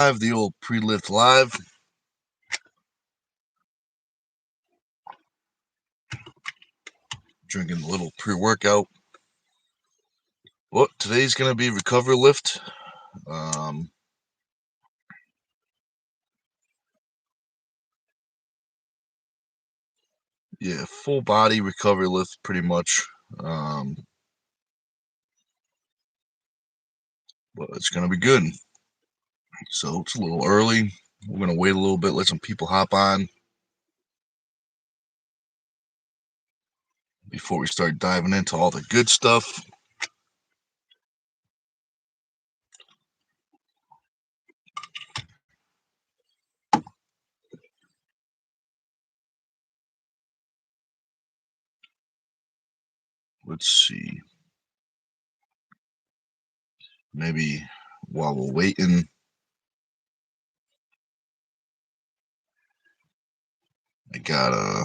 Live, the old pre-lift live. Drinking a little pre-workout. Well, today's gonna be recovery lift. Yeah, full body recovery lift, pretty much. But it's gonna be good. So it's a little early. We're gonna wait a little bit, let some people hop on before we start diving into all the good stuff. Let's see. Maybe while we're waiting, I got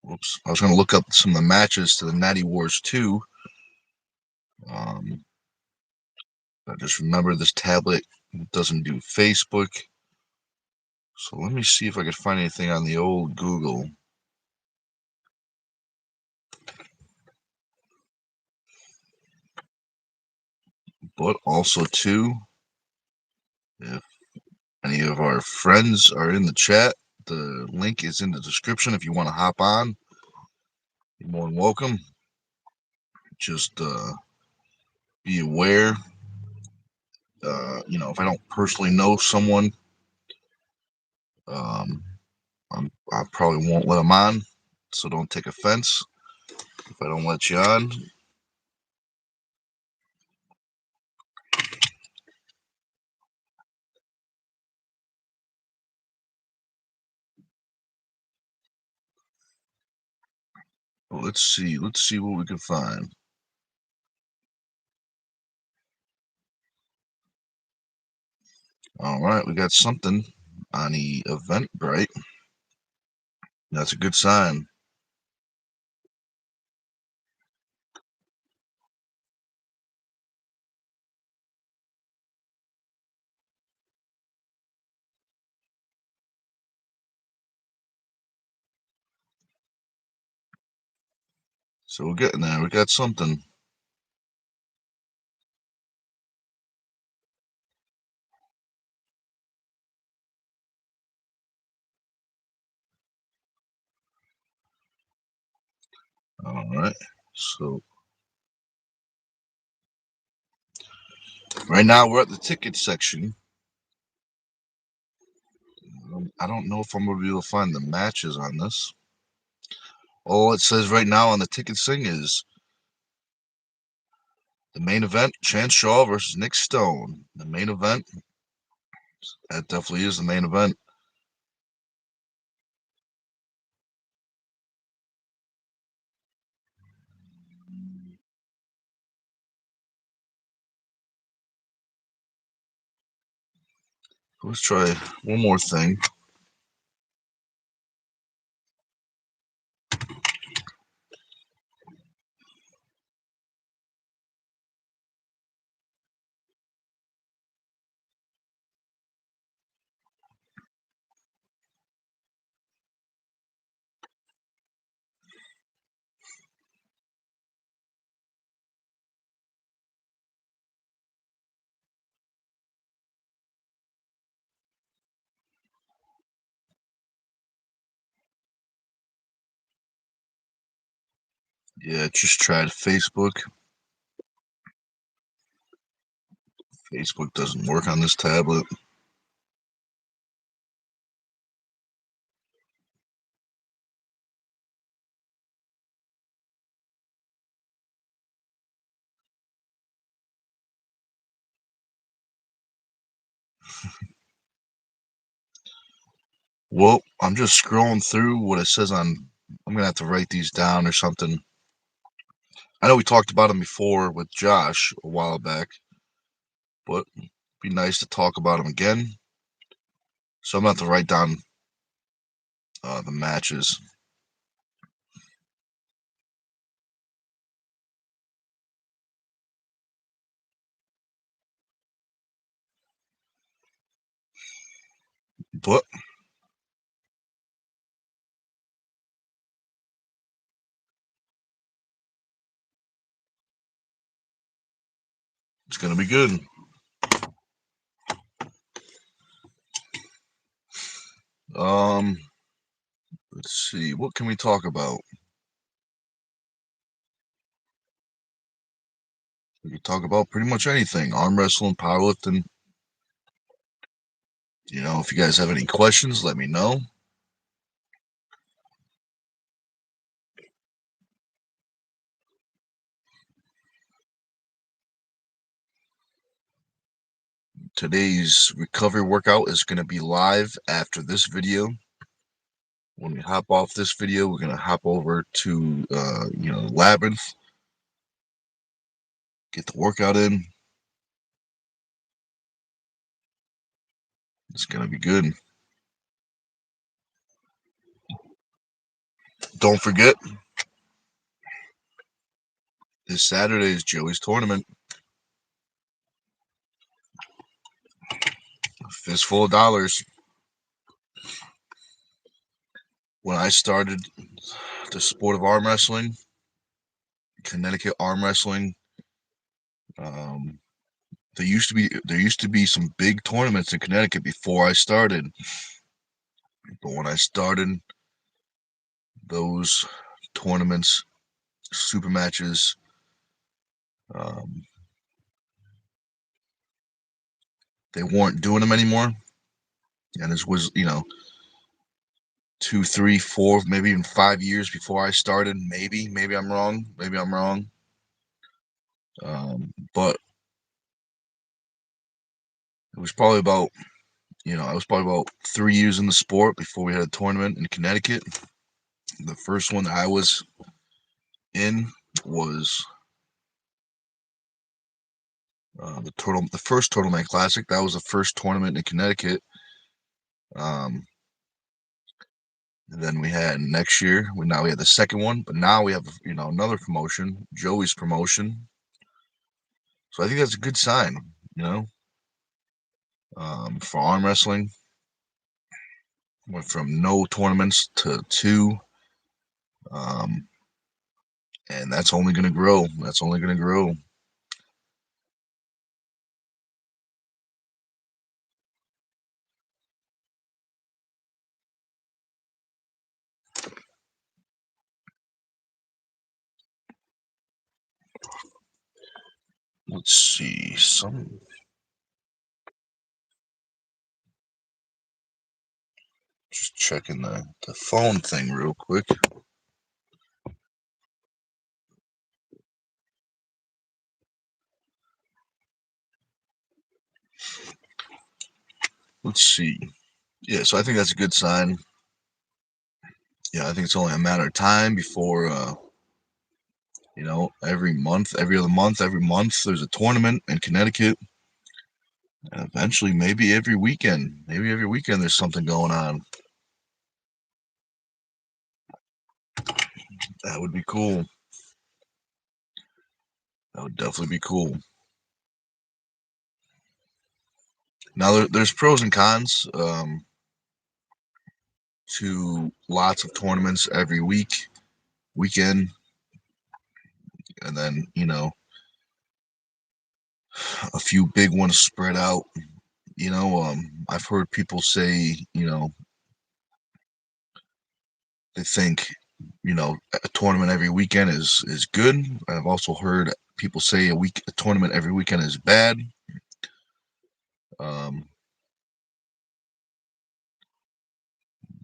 whoops. I was gonna look up some of the matches to the Natty Wars 2. I just remember this tablet doesn't do Facebook. So let me see if I can find anything on the old Google. But also too, if any of our friends are in the chat, the link is in the description if you want to hop on. You're more than welcome. Just be aware. If I don't personally know someone, um, I probably won't let them on. So don't take offense if I don't let you on. Well, let's see what we can find. All right, we got something on the Eventbrite. That's a good sign. So we're getting there. We got something. All right. So right now we're at the ticket section. I don't know if I'm going to be able to find the matches on this. All it says right now on the ticket thing is the main event, Chance Shaw versus Nic Stone. The main event. That definitely is the main event. Let's try one more thing. Yeah, just tried Facebook. Facebook doesn't work on this tablet. Well, I'm just scrolling through what it says on. I'm going to have to write these down or something. I know we talked about them before with Josh a while back, but it'd be nice to talk about them again. So I'm going to have to write down the matches. but it's gonna be good. Um, let's see. What can we talk about? We can talk about pretty much anything. Arm wrestling, powerlifting. If you guys have any questions, let me know. Today's recovery workout is going to be live after this video. When we hop off this video, we're going to hop over to, Labyrinth, get the workout in. It's going to be good. Don't forget, this Saturday is Joey's tournament. Fistful of dollars. When I started the sport of arm wrestling, Connecticut arm wrestling, um, there used to be some big tournaments in Connecticut before I started. But when I started, those tournaments, super matches, um, they weren't doing them anymore. And this was, 2, 3, 4, maybe even 5 years before I started. Maybe I'm wrong. Maybe I'm wrong. But it was probably about, I was probably about 3 years in the sport before we had a tournament in Connecticut. The first one that I was in was the first Tournament Classic. That was the first tournament in Connecticut. Um, and then we had next year. Now we had the second one, but now we have another promotion, Joey's promotion. So I think that's a good sign, for arm wrestling. Went from no tournaments to two, um, and that's only going to grow. That's only going to grow. Let's see. Just checking the phone thing real quick. Let's see. Yeah, so I think that's a good sign. Yeah, I think it's only a matter of time before, every month, every other month, every month, there's a tournament in Connecticut. And eventually, maybe every weekend, there's something going on. That would be cool. That would definitely be cool. Now, there's pros and cons to lots of tournaments every weekend, and then, a few big ones spread out. I've heard people say, they think, a tournament every weekend is good. I've also heard people say a tournament every weekend is bad. Um,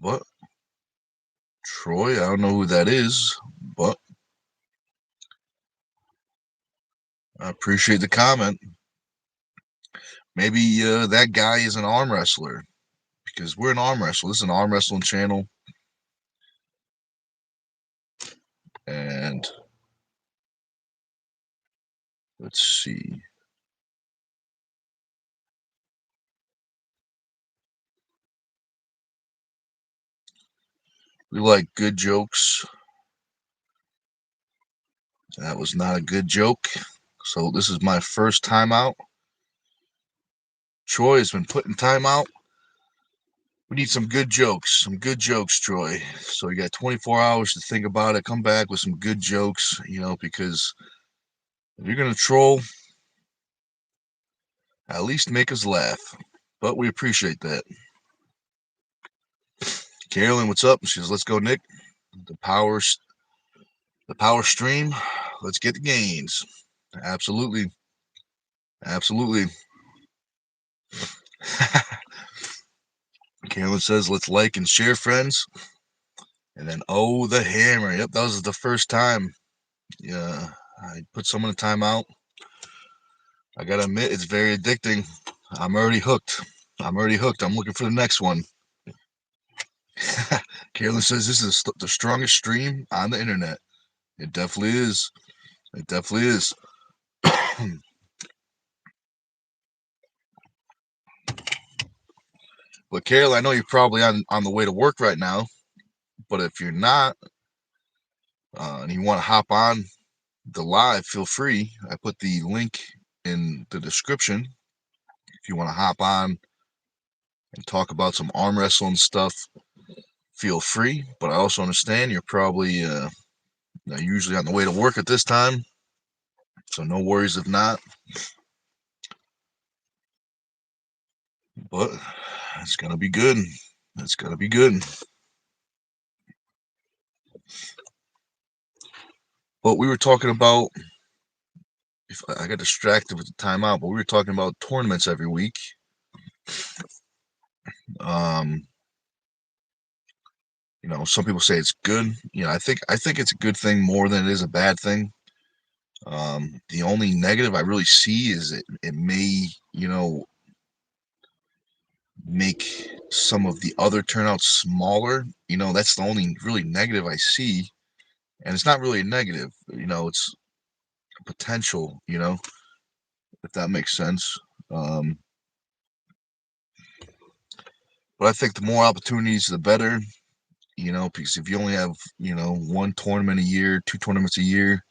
but Troy, I don't know who that is, but I appreciate the comment. Maybe that guy is an arm wrestler, because we're an arm wrestler. This is an arm wrestling channel, and let's see. We like good jokes. That was not a good joke. So this is my first time out. Troy has been put in timeout. We need some good jokes, Troy. So you got 24 hours to think about it. Come back with some good jokes, because if you're gonna troll, at least make us laugh. But we appreciate that. Carolyn, what's up? She says, "Let's go, Nick. The power, the power stream. Let's get the gains." Absolutely, absolutely. Carolyn says, "Let's like and share, friends." And then, oh, the hammer. Yep, that was the first time. Yeah, I put someone in timeout. I gotta admit, it's very addicting. I'm already hooked. I'm already hooked. I'm looking for the next one. Carolyn says this is the strongest stream on the internet. It definitely is. It definitely is. But Carol, I know you're probably on the way to work right now. But if you're not, and you want to hop on the live, feel free. I put the link in the description if you want to hop on and talk about some arm wrestling stuff. Feel free. But I also understand you're probably usually on the way to work at this time, so no worries if not. But it's gonna be good. It's gonna be good. But we were talking about. If I got distracted with the timeout, but we were talking about tournaments every week. Um, some people say it's good. I think it's a good thing more than it is a bad thing. The only negative I really see is it may, make some of the other turnouts smaller. That's the only really negative I see. And it's not really a negative, it's a potential, if that makes sense. Um, but I think the more opportunities, the better, because if you only have, one tournament a year, two tournaments a year,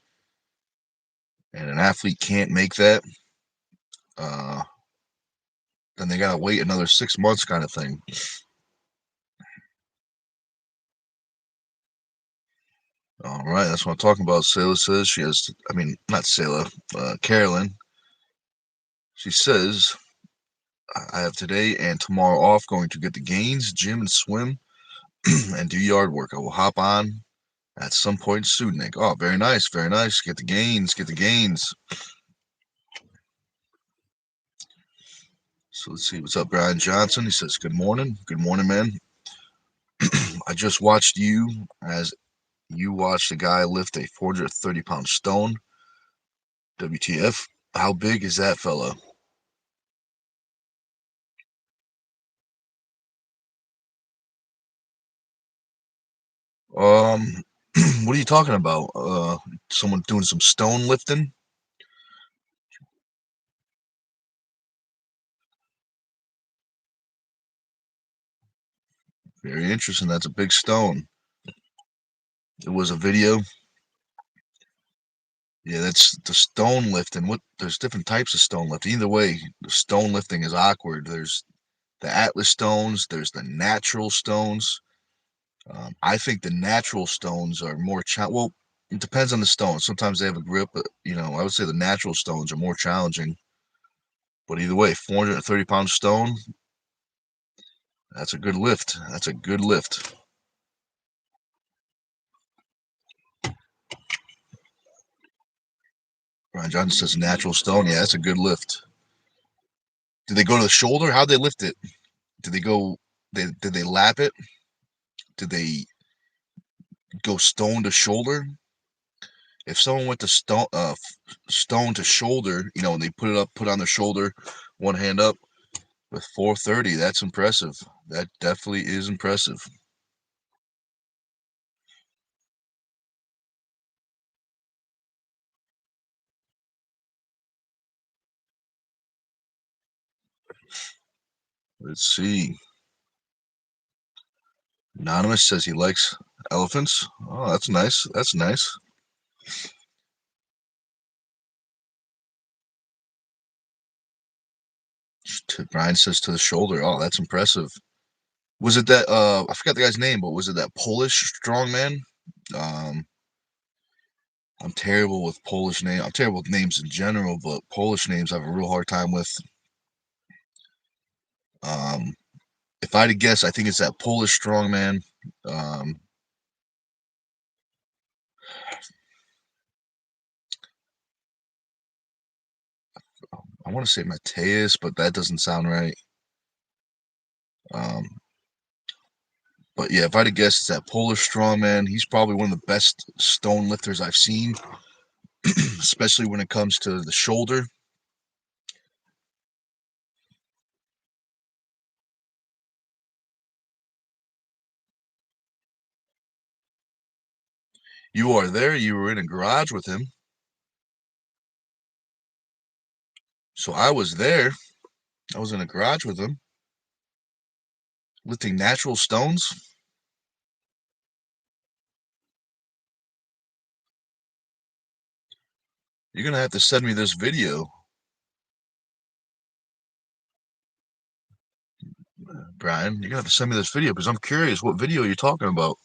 and an athlete can't make that, uh, then they gotta wait another 6 months, kind of thing. All right, that's what I'm talking about. Sayla says she has, I mean, not Sayla, Carolyn. She says, "I have today and tomorrow off, going to get the gains, gym and swim, and do yard work. I will hop on at some point soon, Nick." Oh, very nice, very nice. Get the gains, get the gains. So let's see what's up, Brian Johnson. He says, good morning, man. I just watched you as you watched a guy lift a 430-pound stone. WTF? How big is that fella? Um, what are you talking about? Someone doing some stone lifting? Very interesting. That's a big stone. It was a video. Yeah, that's the stone lifting. There's different types of stone lifting. Either way, the stone lifting is awkward. There's the Atlas stones. There's the natural stones. I think the natural stones are more well. It depends on the stone. Sometimes they have a grip, but I would say the natural stones are more challenging. But either way, 430-pound stone. That's a good lift. That's a good lift. Brian Johnson says natural stone. Yeah, that's a good lift. Did they go to the shoulder? How'd they lift it? Did they go? Did they lap it? Did they go stone to shoulder? If someone went to stone to shoulder, and they put on their shoulder, one hand up with 430, that's impressive. That definitely is impressive. Let's see. Anonymous says he likes elephants. Oh, that's nice. That's nice. Brian says to the shoulder. Oh, that's impressive. Was it that I forgot the guy's name, but was it that Polish strongman? Um, I'm terrible with Polish names. I'm terrible with names in general, but Polish names I have a real hard time with. Um, if I had to guess, I think it's that Polish strongman. Um, I want to say Mateus, but that doesn't sound right. Um, but yeah, if I had to guess, it's that Polish strongman. He's probably one of the best stone lifters I've seen, especially when it comes to the shoulder. You are there. You were in a garage with him. So I was there. I was in a garage with him, lifting natural stones. You're gonna have to send me this video, Brian. You're gonna have to send me this video because I'm curious what video you're talking about.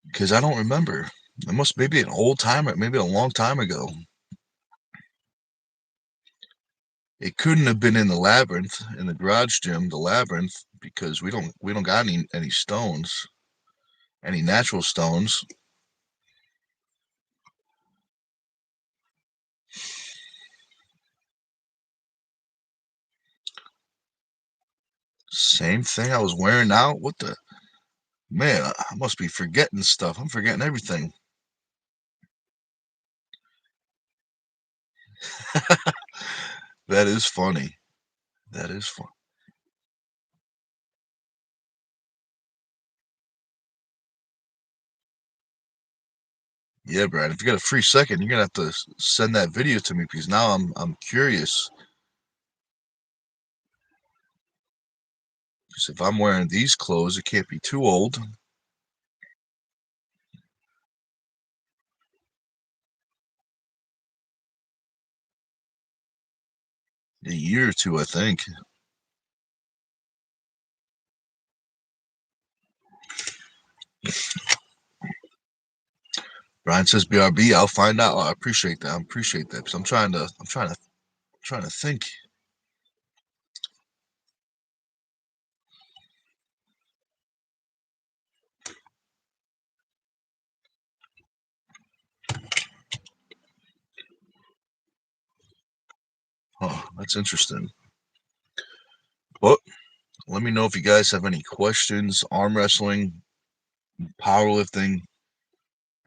Because I don't remember. It must maybe an old time, maybe a long time ago. It couldn't have been in the labyrinth, in the garage gym, the labyrinth, because we don't got any stones, any natural stones. Same thing I was wearing out. What the man? I must be forgetting stuff. I'm forgetting everything. That is funny. That is fun. Yeah, Brad. If you got a free second, you're gonna have to send that video to me because now I'm curious. Because if I'm wearing these clothes, it can't be too old. A year or two, I think. Brian says BRB. I'll find out. I appreciate that. I appreciate that. Because I'm trying to think. Huh, that's interesting. Well, let me know if you guys have any questions. Arm wrestling, powerlifting,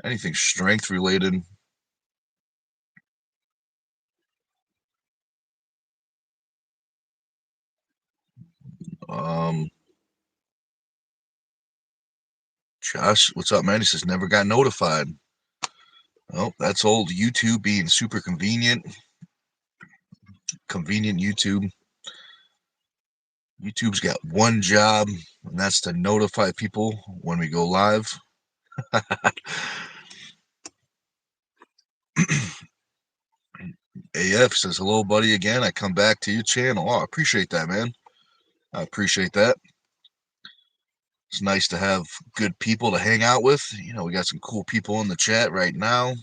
anything strength related. Um, Josh, what's up, man? He says never got notified. Oh, that's old YouTube being super convenient. Convenient YouTube. YouTube's got one job, and that's to notify people when we go live. AF says hello, buddy. Again, I come back to your channel. Oh, I appreciate that, man. I appreciate that. It's nice to have good people to hang out with. We got some cool people in the chat right now.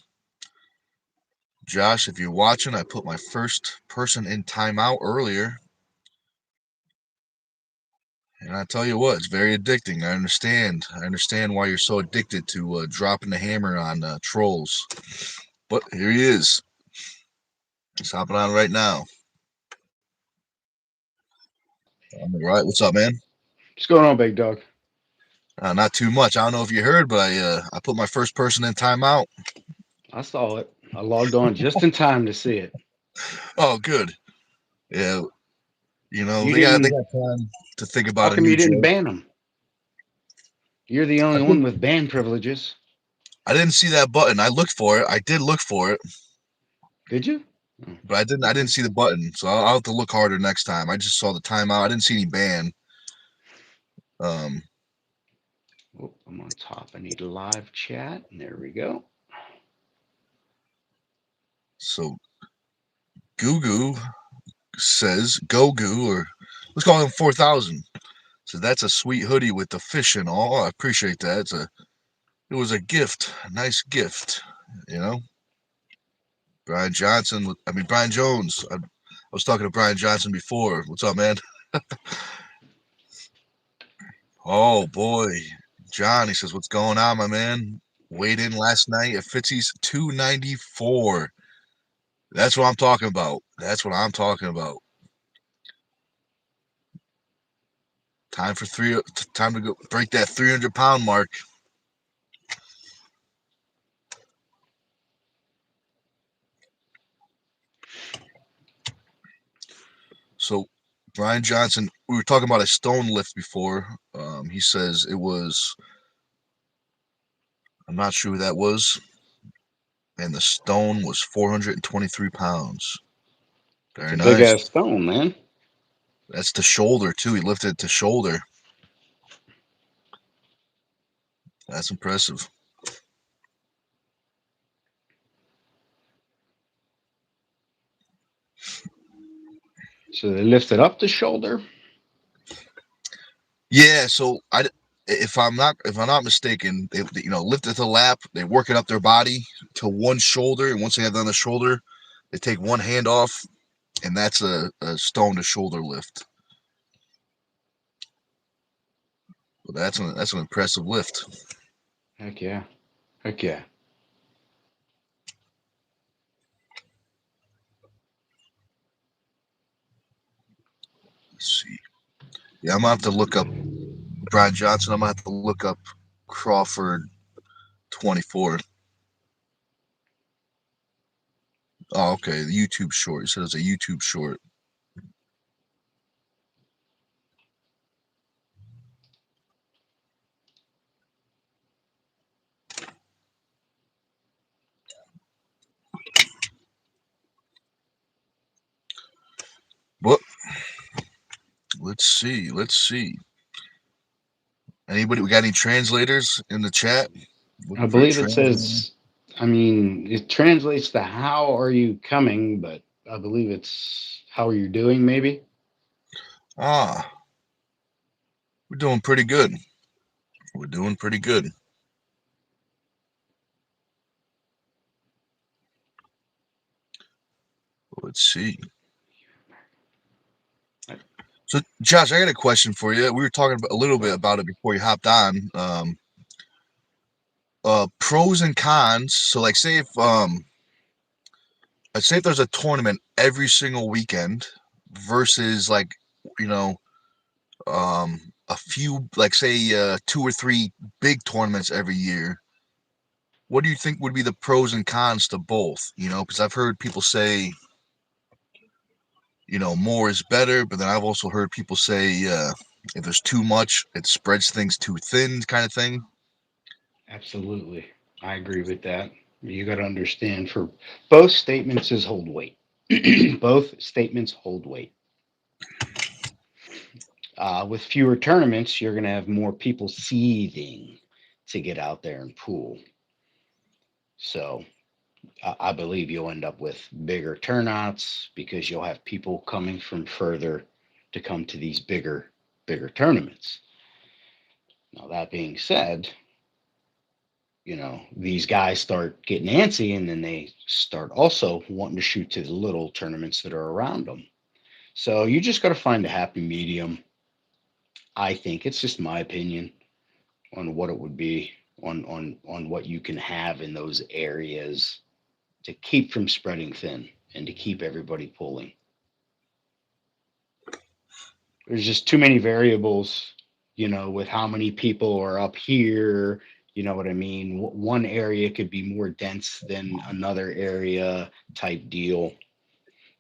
Josh, if you're watching, I put my first person in timeout earlier. And I tell you what, it's very addicting. I understand. I understand why you're so addicted to dropping the hammer on trolls. But here he is. He's hopping on right now. All right. What's up, man? What's going on, big dog? Not too much. I don't know if you heard, but I put my first person in timeout. I saw it. I logged on just in time to see it. Oh, good. Yeah, You they didn't. got time to think How about a come new you didn't joke. ban them? You're the I only one think with ban privileges. I didn't see that button. I looked for it. I did look for it, Did you? Oh, but I didn't see the button. So I'll have to look harder next time. I just saw the timeout. I didn't see any ban. Um, oh, I'm on top. I need live chat. There we go. so Gugu says Gogu, or let's call him 4000. So that's a sweet hoodie with the fish and all. I appreciate that. It was a gift, a nice gift. You know, Brian Johnson. I mean Brian Jones. I was talking to Brian Johnson before. What's up, man? Oh boy, John. He says, "What's going on, my man?" Weighed in last night at Fitzy's 294. That's what I'm talking about. That's what I'm talking about. Time for three. Time to go break that 300-pound mark. So, Brian Johnson. We were talking about a stone lift before. He says it was. I'm not sure who that was, and the stone was 423 pounds. It's Very a big nice. ass stone, man. That's the shoulder too. He lifted it to shoulder. That's impressive. So they lifted up the shoulder. Yeah. So if I'm not mistaken, they lift it to the lap. They work it up their body to one shoulder, and once they have done the shoulder, they take one hand off, and that's a stone to shoulder lift. Well, that's an impressive lift. Heck yeah. Heck yeah. Let's see. Yeah, I'm gonna have to look up Brian Johnson. I'm gonna have to look up Crawford 24. Oh, okay. The YouTube short. You said it's a YouTube short. Well, let's see. Let's see. Anybody? We got any translators in the chat? I Looking for a believe it translator. says, I mean, it translates to how are you coming, but I believe it's how are you doing, maybe? Ah, we're doing pretty good. We're doing pretty good. Let's see. So, Josh, I got a question for you. We were talking about, a little bit about it before you hopped on. Pros and cons. So, like, say if there's a tournament every single weekend versus like, you know, a few, like say, two or three big tournaments every year. What do you think would be the pros and cons to both? Because I've heard people say, more is better, but then I've also heard people say, if there's too much, it spreads things too thin, kind of thing. Absolutely. I agree with that. You got to understand for both statements is hold weight. Both statements hold weight. With fewer tournaments, you're going to have more people seething to get out there and pool. So I believe you'll end up with bigger turnouts because you'll have people coming from further to come to these bigger tournaments. Now that being said, these guys start getting antsy and then they start also wanting to shoot to the little tournaments that are around them. So you just got to find a happy medium. I think it's just my opinion on what it would be on what you can have in those areas to keep from spreading thin and to keep everybody pulling. There's just too many variables, with how many people are up here. You know what I mean? One area could be more dense than another area type deal,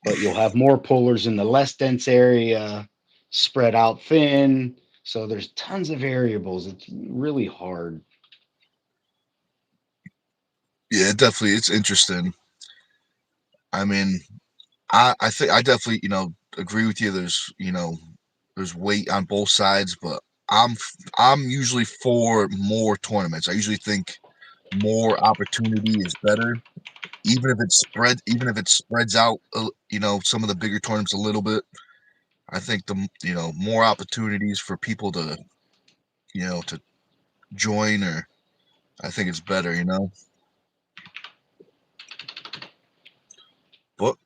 but you'll have more pullers in the less dense area, spread out thin. So there's tons of variables. It's really hard. Yeah, definitely, it's interesting. I mean, I think I definitely, agree with you. There's weight on both sides, but I'm I'm usually for more tournaments. I usually think more opportunity is better, even if it spreads out, some of the bigger tournaments a little bit. I think more opportunities for people to join, or I think it's better. But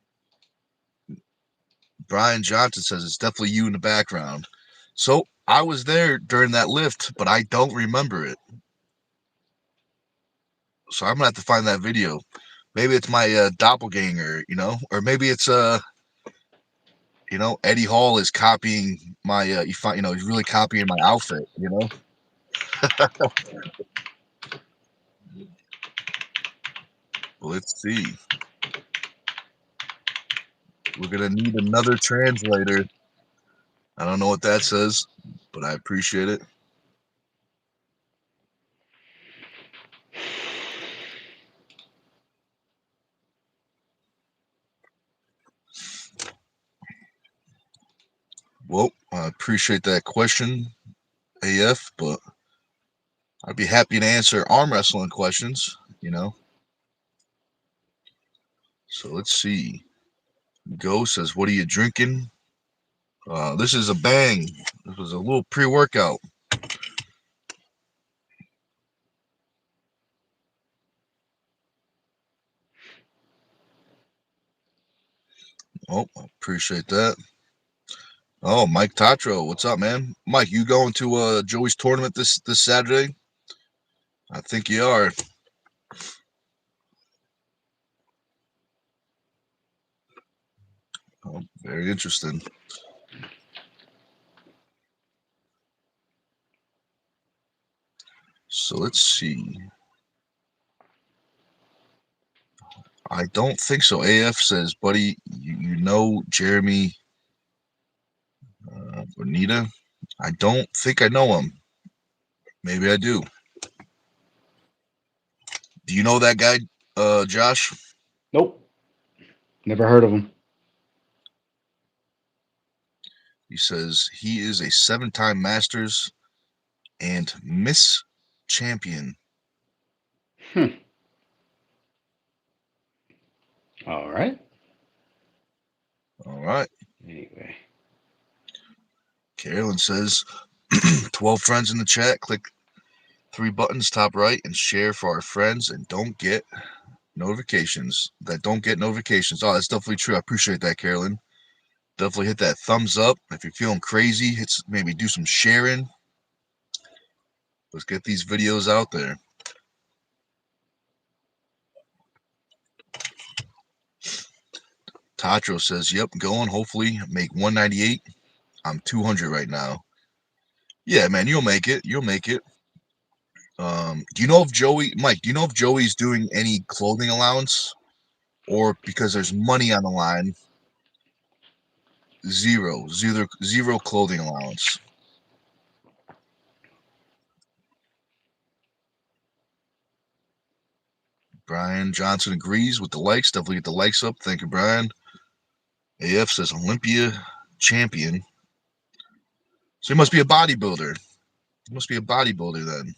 Brian Johnson says it's definitely you in the background. So I was there during that lift, but I don't remember it. So I'm gonna have to find that video. Maybe it's my doppelganger, or maybe it's Eddie Hall is copying my he's really copying my outfit. Let's see. We're gonna need another translator. I don't know what that says, but I appreciate it. Well, I appreciate that question, AF, but I'd be happy to answer arm wrestling questions. So let's see. Go says, "What are you drinking?" This is a bang. This was a little pre-workout. Oh, I appreciate that. Oh, Mike Tatro, what's up, man? Mike, you going to Joey's tournament this Saturday? I think you are. Oh, very interesting. So let's see. I don't think so. AF says, buddy, you know Jeremy Bonita? I don't think I know him. Maybe I do. Do you know that guy, Josh? Nope, never heard of him. He says he is a 7-time Masters and Miss Champion. Hmm. All right. All right. Anyway, Carolyn says 12 friends in the chat. Click 3 buttons top right and share for our friends and don't get notifications. Oh, that's definitely true. I appreciate that, Carolyn. Definitely hit that thumbs up. If you're feeling crazy, maybe do some sharing. Let's get these videos out there. Tatro says, yep, going. Hopefully make 198. I'm 200 right now. Yeah, man, you'll make it. You'll make it. Do you know if Mike, do you know if Joey's doing any clothing allowance, or because there's money on the line, zero clothing allowance? Brian Johnson agrees with the likes. Definitely get the likes up. Thank you, Brian. AF says Olympia champion. So he must be a bodybuilder. He must be a bodybuilder then.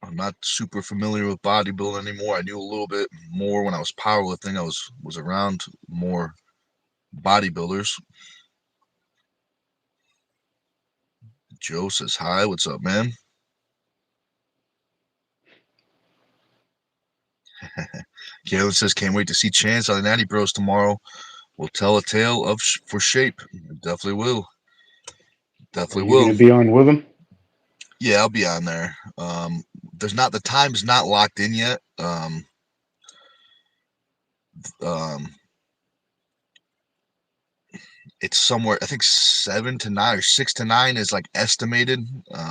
I'm not super familiar with bodybuilding anymore. I knew a little bit more when I was powerlifting. I was around more bodybuilders. Joe says hi. What's up, man? Kalen says can't wait to see Chance on the Natty Bros tomorrow. We'll tell a tale for shape. Definitely will. are Definitely you going will. to be on with him? Yeah, I'll be on there. The time's not locked in yet. Um, it's somewhere, I think 7 to 9 or 6 to 9 is like estimated.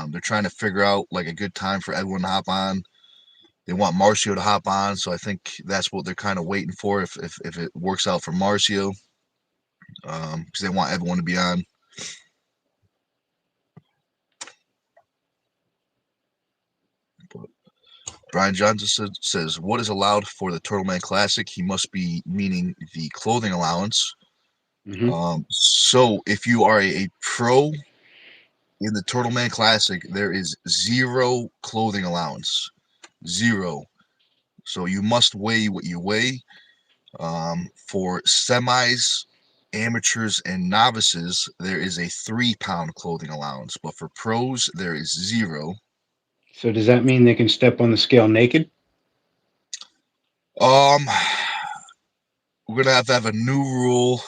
They're trying to figure out like a good time for everyone to hop on. They want Marcio to hop on, so I think that's what they're kind of waiting for. If it works out for Marcio, because they want everyone to be on. But Brian Johnson says, "What is allowed for the Turtleman Classic?" He must be meaning the clothing allowance. Mm-hmm. So if you are a pro in the Turtleman Classic, there is zero clothing allowance. Zero. So you must weigh what you weigh. For semis amateurs and novices, there is a 3 pound clothing allowance, but for pros, there is zero. So does that mean they can step on the scale naked? Um, we're gonna have a new rule.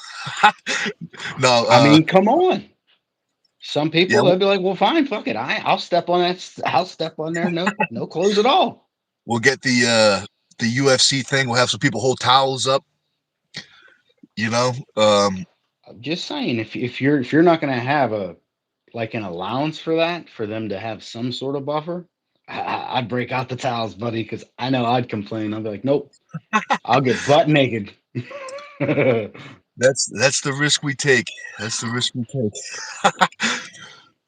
No, I mean, come on. Some yeah, people they'll be like, "Well, fine, fuck it. I'll step on that. I'll step on there. No clothes at all." we'll get the UFC thing. We'll have some people hold towels up, you know. I'm just saying, if you're not going to have a like an allowance for that, for them to have some sort of buffer, I'd break out the towels, buddy, because I know I'd complain. I'd be like, "Nope, I'll get butt naked." That's the risk we take. That's the risk we take.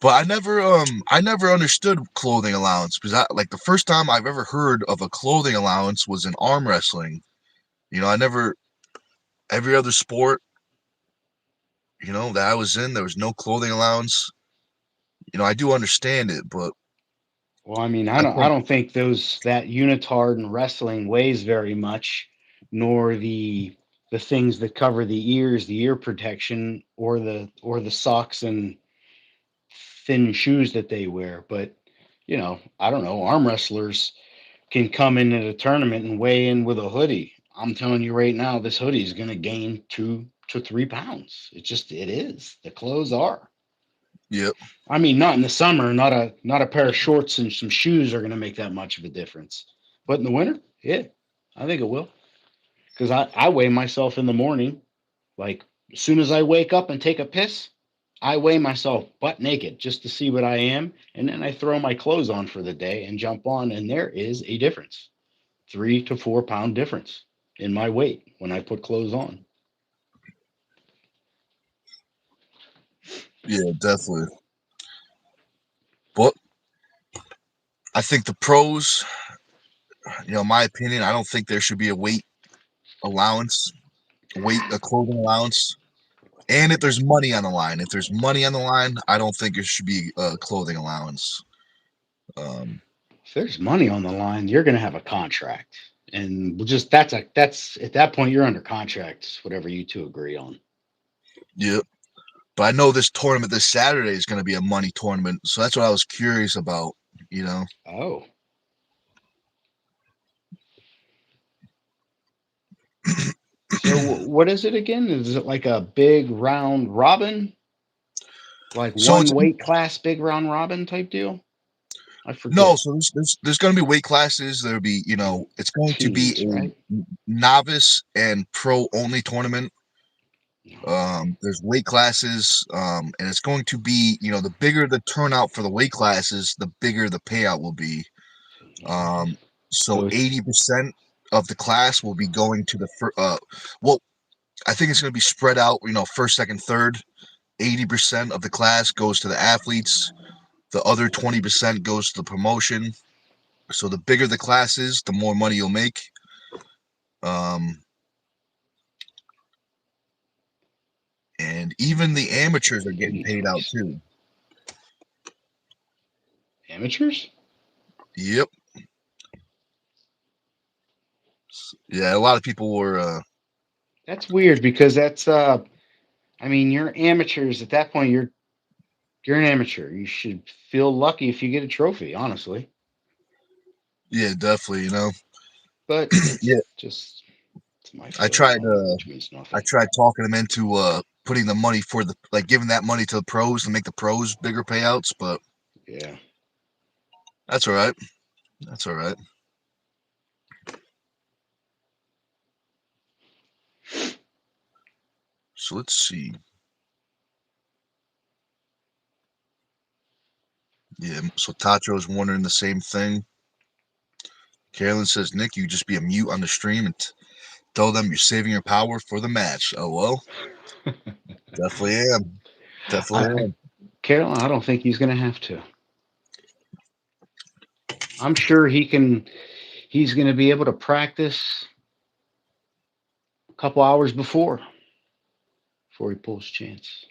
But I never understood clothing allowance because like the first time I've ever heard of a clothing allowance was in arm wrestling. I never every other sport, that I was in, there was no clothing allowance. I do understand it, but Well, I mean, I I don't I think don't think those that unitard and wrestling weighs very much, nor the things that cover the ears, the ear protection, or the socks and thin shoes that they wear. But I don't know, arm wrestlers can come in at a tournament and weigh in with a hoodie. I'm telling you right now, this hoodie is going to gain 2 to 3 pounds. It is. The clothes are. yep, I mean, not in the summer. Not a pair of shorts and some shoes are going to make that much of a difference. But in the winter, yeah, I think it will. Because I weigh myself in the morning. Like as soon as I wake up and take a piss, I weigh myself butt naked just to see what I am, and then I throw my clothes on for the day and jump on, and there is a difference, 3 to 4 pound difference in my weight when I put clothes on. yeah, definitely. But I think the pros, my opinion, I don't think there should be a allowance, a clothing allowance. And if there's money on the line, I don't think there should be a clothing allowance. Um, If there's money on the line, you're going to have a contract, and just that's at that point you're under contract, whatever you two agree on. yeah, but I know this tournament this Saturday is going to be a money tournament, so that's what I was curious about. You know, Oh, so what is it again? Is it like a big round robin, like so one it's weight class big round robin type deal? I no, forget. so there's going to be weight classes. There'll be, it's going to be Teams, right? a novice and pro only tournament. Okay. There's weight classes, and it's going to be, the bigger the turnout for the weight classes, the bigger the payout will be. Okay. Um, so So it's 80% of the class will be going to the first. Well, I think it's going to be spread out. First, second, third. 80% of the class goes to the athletes. The other 20% goes to the promotion. So the bigger the class is, the more money you'll make. Um, and even the amateurs are getting 80, paid 20 out too. amateurs. Yep. Yeah, a lot of people were. That's weird because that's I mean, you're amateurs at that point. You're an amateur. You should feel lucky if you get a trophy, honestly. Yeah, definitely. But Yeah, it's my I feeling tried. on it, which means I nothing. tried talking them into putting the money for the like giving that money to the pros to make the pros bigger payouts, but Yeah. that's all right. That's all right. So let's see. Yeah, so Tacho's wondering the same thing. Carolyn says, Nick, you just be a mute on the stream and tell them you're saving your power for the match. Oh well, definitely am. Definitely I am. Carolyn, I don't think he's going to have to. I'm sure he can. He's going to be able to practice a couple hours before he pulls chance.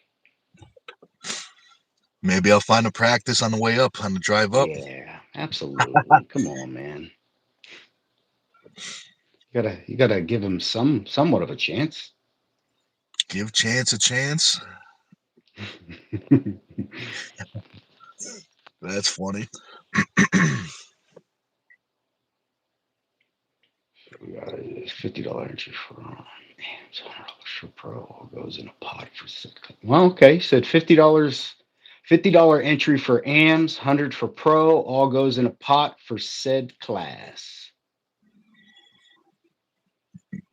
Maybe I'll find a practice on the way up, on the drive up. Yeah, absolutely. Come on, man. You gotta give him somewhat of a chance. Give chance a chance. That's funny. We got a $50 entry for $100 for pro. All goes in a pot for six. Well, okay. Said $50 entry for AMs, 100 for pro. All goes in a pot for said class.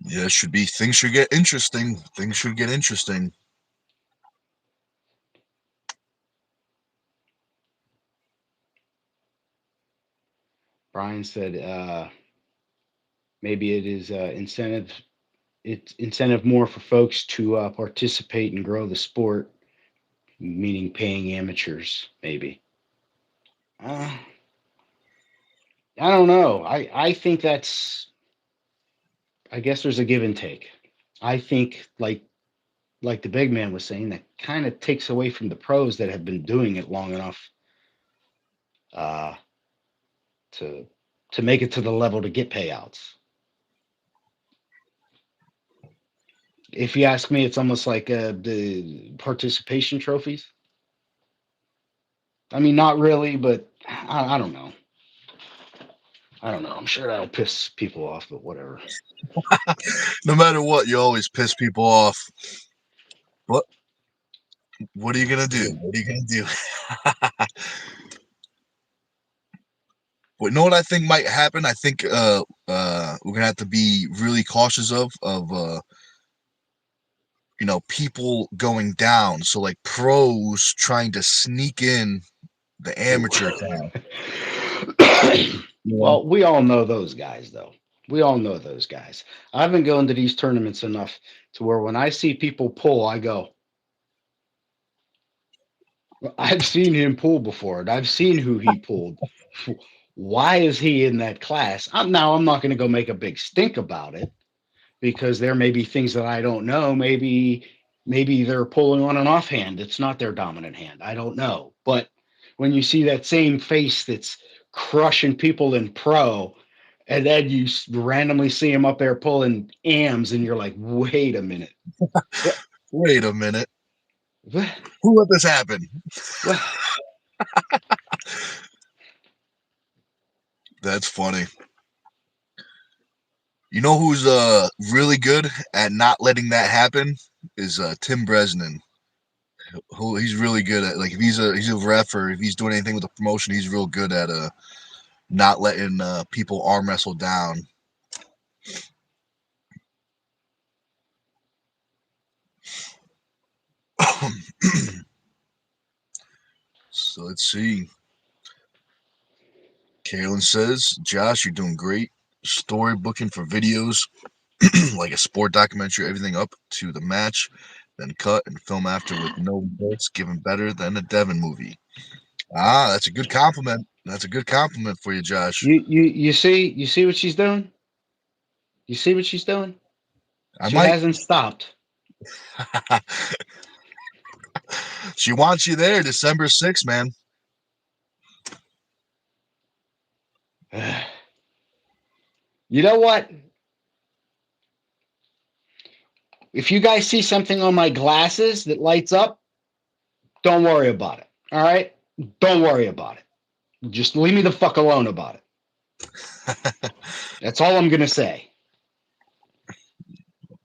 Yeah, should be. Things should get interesting. Things should get interesting. Brian said maybe it is incentive. It's incentive more for folks to participate and grow the sport, meaning paying amateurs, maybe. Uh, I don't know. I think that's. I guess there's a give and take. I think like the big man was saying, that kind of takes away from the pros that have been doing it long enough uh, to make it to the level to get payouts. If you ask me, it's almost like the participation trophies. I mean, not really, but I don't know. I don't know. I'm sure that'll piss people off, but whatever. No matter what, you always piss people off. But what are you gonna do? What are you gonna do? But you know what I think might happen? I think we're gonna have to be really cautious of people going down. So like pros trying to sneak in the amateur crowd. You know? Well, we all know those guys, though. We all know those guys. I've been going to these tournaments enough to where when I see people pull, I go, I've seen him pull before, and I've seen who he pulled. Why is he in that class? I'm not going to go make a big stink about it because there may be things that I don't know. Maybe they're pulling on an offhand. It's not their dominant hand. I don't know. But when you see that same face that's crushing people in pro, and then you randomly see him up there pulling AMs, and you're like, wait a minute. What? Wait a minute. What? Who let this happen? What? That's funny. You know who's really good at not letting that happen is Tim Bresnan. He's really good at, like, if he's a ref or if he's doing anything with the promotion, he's real good at not letting people arm wrestle down. So let's see. Kaylin says, Josh, you're doing great. Storybooking for videos, like a sport documentary, everything up to the match, then cut and film after with no bits, given better than a Devon movie. Ah, that's a good compliment. That's a good compliment for you, Josh. You see what she's doing? You see what she's doing? I She might. hasn't stopped. She wants you there December 6th, man. You know what? If you guys see something on my glasses that lights up, don't worry about it. All right? Don't worry about it. Just leave me the fuck alone about it. That's all I'm going to say.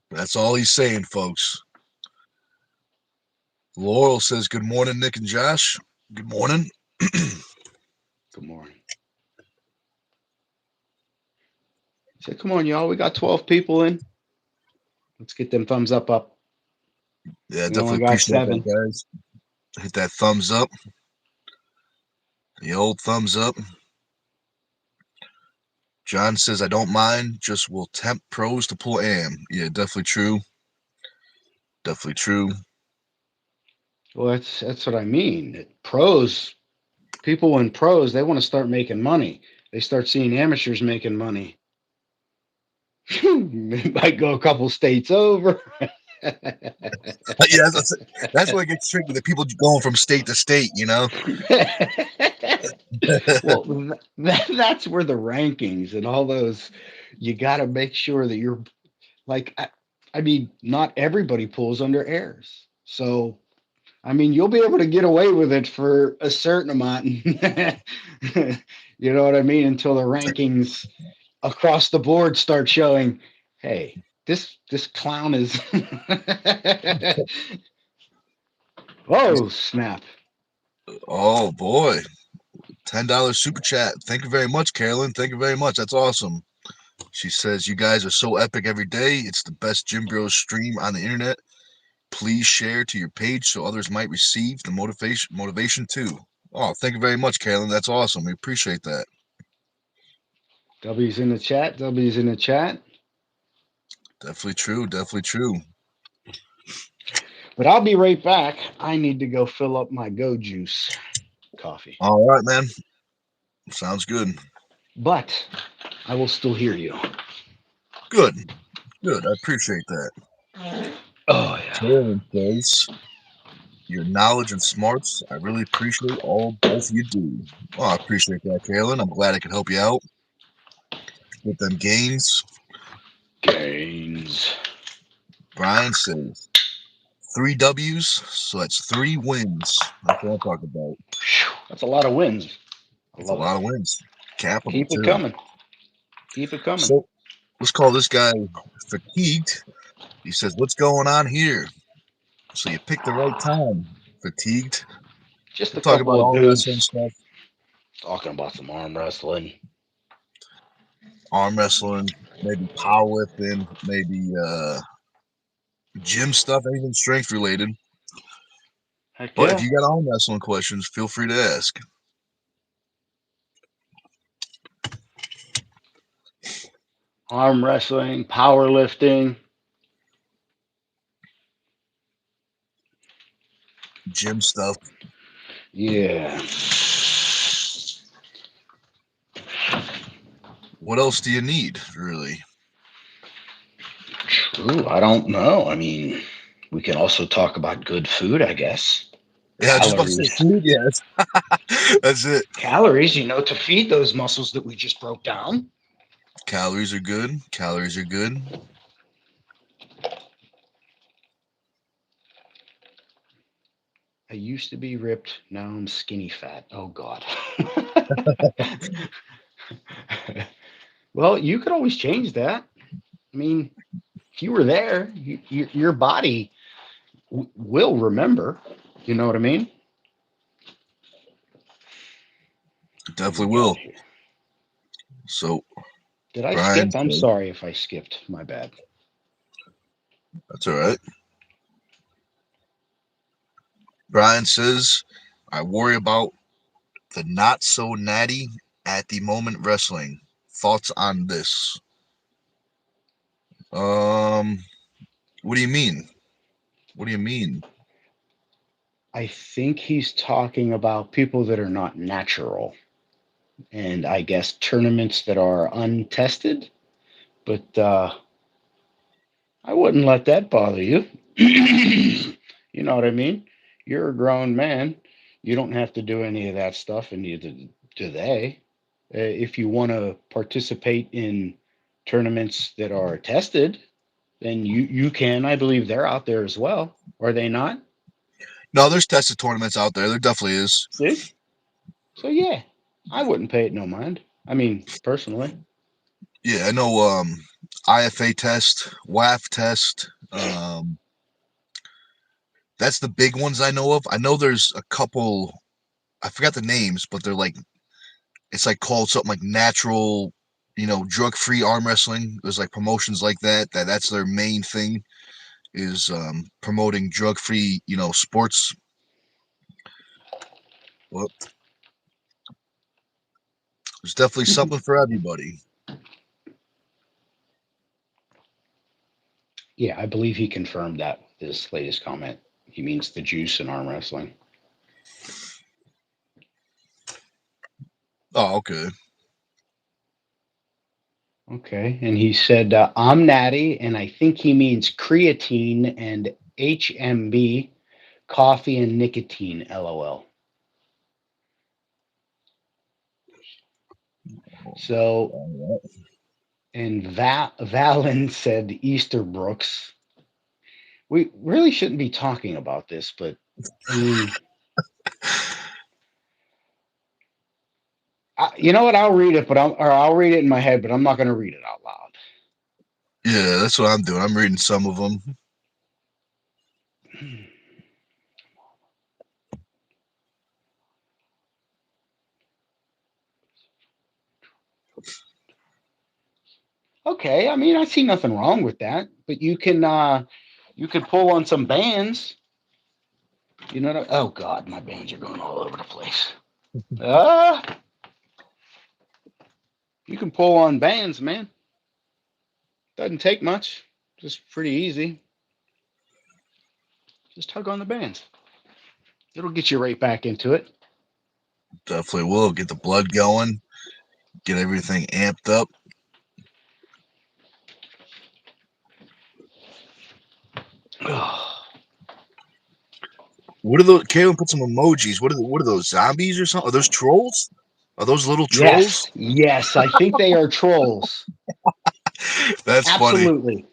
That's all he's saying, folks. Laurel says, good morning, Nick and Josh. Good morning. Good morning. So come on, y'all. We got 12 people in. Let's get them thumbs up. Yeah, We only definitely got appreciate 7. that, guys. Hit that thumbs up. The old thumbs up. John says, I don't mind, just will tempt pros to pull AM. Yeah, definitely true. Definitely true. Well, that's what I mean. People in pros, they want to start making money. They start seeing amateurs making money. They might go a couple states over. Yeah, that's why it gets tricky. The people going from state to state, you know? Well, that's where the rankings and all those, you got to make sure that you're like, I mean, not everybody pulls under airs. So, I mean, you'll be able to get away with it for a certain amount. You know what I mean? Until the rankings across the board start showing, hey, this clown is. Whoa, snap! Oh boy, $10 super chat. Thank you very much, Carolyn. Thank you very much. That's awesome. She says, "You guys are so epic every day. It's the best Gym Bros stream on the internet. Please share to your page so others might receive the motivation too." Oh, thank you very much, Carolyn. That's awesome. We appreciate that. W's in the chat. W's in the chat. Definitely true. Definitely true. But I'll be right back. I need to go fill up my Go Juice coffee. All right, man. Sounds good. But I will still hear you. Good. Good. I appreciate that. Oh yeah. Carolyn says, "Your knowledge and smarts, I really appreciate all both of you do." Oh, I appreciate that, Carolyn. I'm glad I could help you out with them gains. Gains. Brian says, "Three W's, so that's three wins." That's what I'm talking about. Whew, that's a lot of wins. I It's a love it. lot of wins. Capital, Keep it too. coming. Keep it coming. So let's call this guy Fatigued. He says, "What's going on here?" So you picked the right time, Fatigued. Just We'll a talk couple about of arm wrestling dudes stuff, talking about some arm wrestling. arm wrestling, maybe powerlifting, maybe gym stuff, anything strength related. Heck But if yeah. you got arm wrestling questions, feel free to ask. Arm wrestling, powerlifting. Gym stuff. Yeah. What else do you need, really? True. I don't know. I mean, we can also talk about good food, I guess. Yeah, I was just about to say Calories. food. Yes, that's it. Calories, to feed those muscles that we just broke down. Calories are good. Calories are good. I used to be ripped. Now I'm skinny fat. Oh, God. Well, you could always change that. I mean, if you were there, your body will remember. You know what I mean? What do we Definitely got will. here? So Did I Brian skip? I'm says, sorry if I skipped. My bad. that's all right. Brian says, "I worry about the not so natty at the moment wrestling. Thoughts on this?" Um, what do you mean? What do you mean? I think he's talking about people that are not natural, and I guess tournaments that are untested. But I wouldn't let that bother you. You know what I mean? You're a grown man. You don't have to do any of that stuff, and neither do they. If you want to participate in tournaments that are tested, then you can. I believe they're out there as well. Are they not? No, there's tested tournaments out there. There definitely is. See? So yeah, I wouldn't pay it no mind. I mean, personally. Yeah, I know. IFA test, WAF test. That's the big ones I know of. I know there's a couple. I forgot the names, but they're like it's like called something like natural, drug-free arm wrestling. There's like promotions like that. That's their main thing is promoting drug-free, sports. Well, there's definitely something for everybody. Yeah, I believe he confirmed that with his latest comment. He means the juice in arm wrestling. Oh, okay. Okay, and he said I'm natty, and I think he means creatine and HMB, coffee and nicotine. LOL. So, All and Valen said Easterbrooks. We really shouldn't be talking about this, but I mean, you know what? I'll read it, but I'll read it in my head, but I'm not going to read it out loud. Yeah, that's what I'm doing. I'm reading some of them. Okay, I mean, I see nothing wrong with that, but you can pull on some bands. You know, oh God, my bands are going all over the place. Uh, you can pull on bands, man. Doesn't take much. Just pretty easy. Just tug on the bands. It'll get you right back into it. Definitely will get the blood going, get everything amped up. What are those? Caleb put some emojis. What are those zombies or something? Are those trolls? Are those little trolls? Yes, yes, I think they are trolls. That's funny. Absolutely.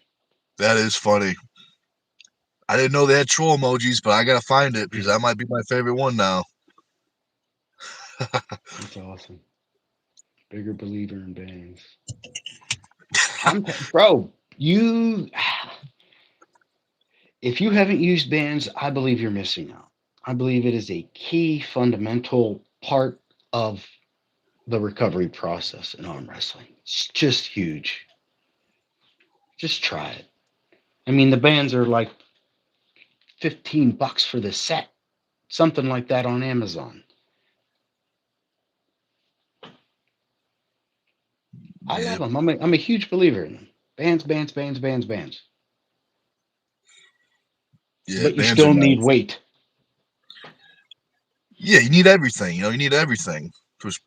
That is funny. I didn't know they had troll emojis, but I gotta find it because that might be my favorite one now. That's awesome. Bigger believer in bands. Bro, you if you haven't used bands, I believe you're missing out. I believe it is a key fundamental part of the recovery process in arm wrestling. It's just huge. Just try it. I mean, the bands are like $15 for the set, something like that on Amazon. I love Yep. them. I'm a huge believer in them. Bands, bands, bands, bands, bands. Yeah, But you bands are still need nice. weight. Yeah, you need everything. You need everything. There's,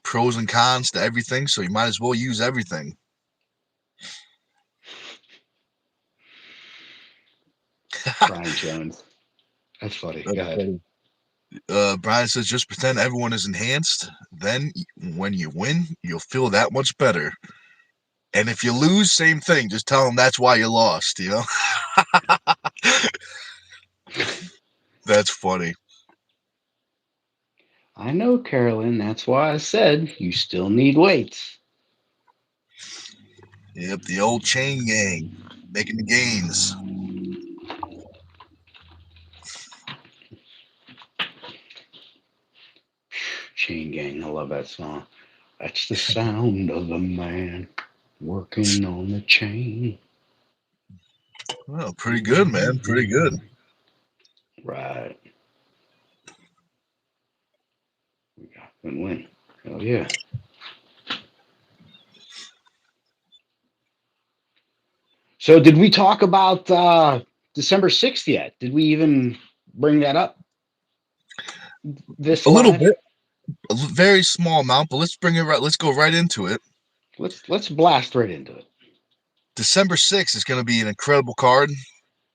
pros and cons to everything, so you might as well use everything. Brian Jones. That's funny. Go That's ahead. funny. Brian says, just pretend everyone is enhanced. Then, when you win, you'll feel that much better. And if you lose, same thing. Just tell them that's why you lost. That's funny. I know, Carolyn. That's why I said you still need weights. Yep, the old chain gang making the gains. Chain Gang. I love that song. That's the sound of a man working on the chain. Well, pretty good, man. Pretty good. Right. We got win-win. Hell yeah. So did we talk about December 6th yet? Did we even bring that up this A little live? bit, very small amount, but let's bring it right. Let's go right into it. Let's blast right into it. December 6th is going to be an incredible card.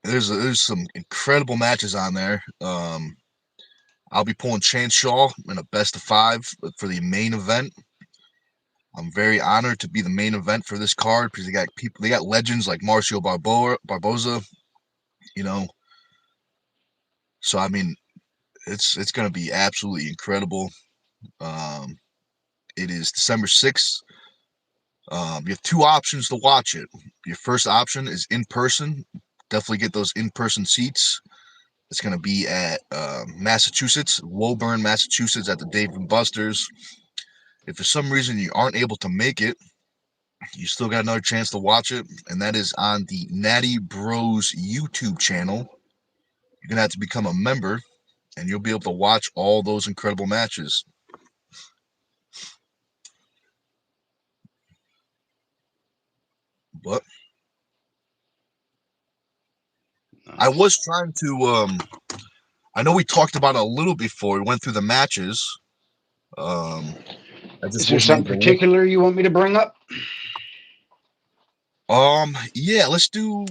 There's some incredible matches on there. I'll be pulling Chance Shaw in a best of 5 for the main event. I'm very honored to be the main event for this card because they got legends like Marcio Barboza, you know. So I mean, it's going to be absolutely incredible. Um, it is December 6th. You have 2 options to watch it. Your first option is in person. Definitely get those in person seats. It's going to be at Massachusetts, Woburn, Massachusetts, at the Dave and Buster's. If for some reason you aren't able to make it, you still got another chance to watch it, and that is on the Natty Bros YouTube channel. You're going to have to become a member, and you'll be able to watch all those incredible matches. But I was Nice. trying to. I know we talked about it a little before. We went through the matches. Um, I Is just there wasn't something able to. particular you want me to bring up? Yeah, let's do.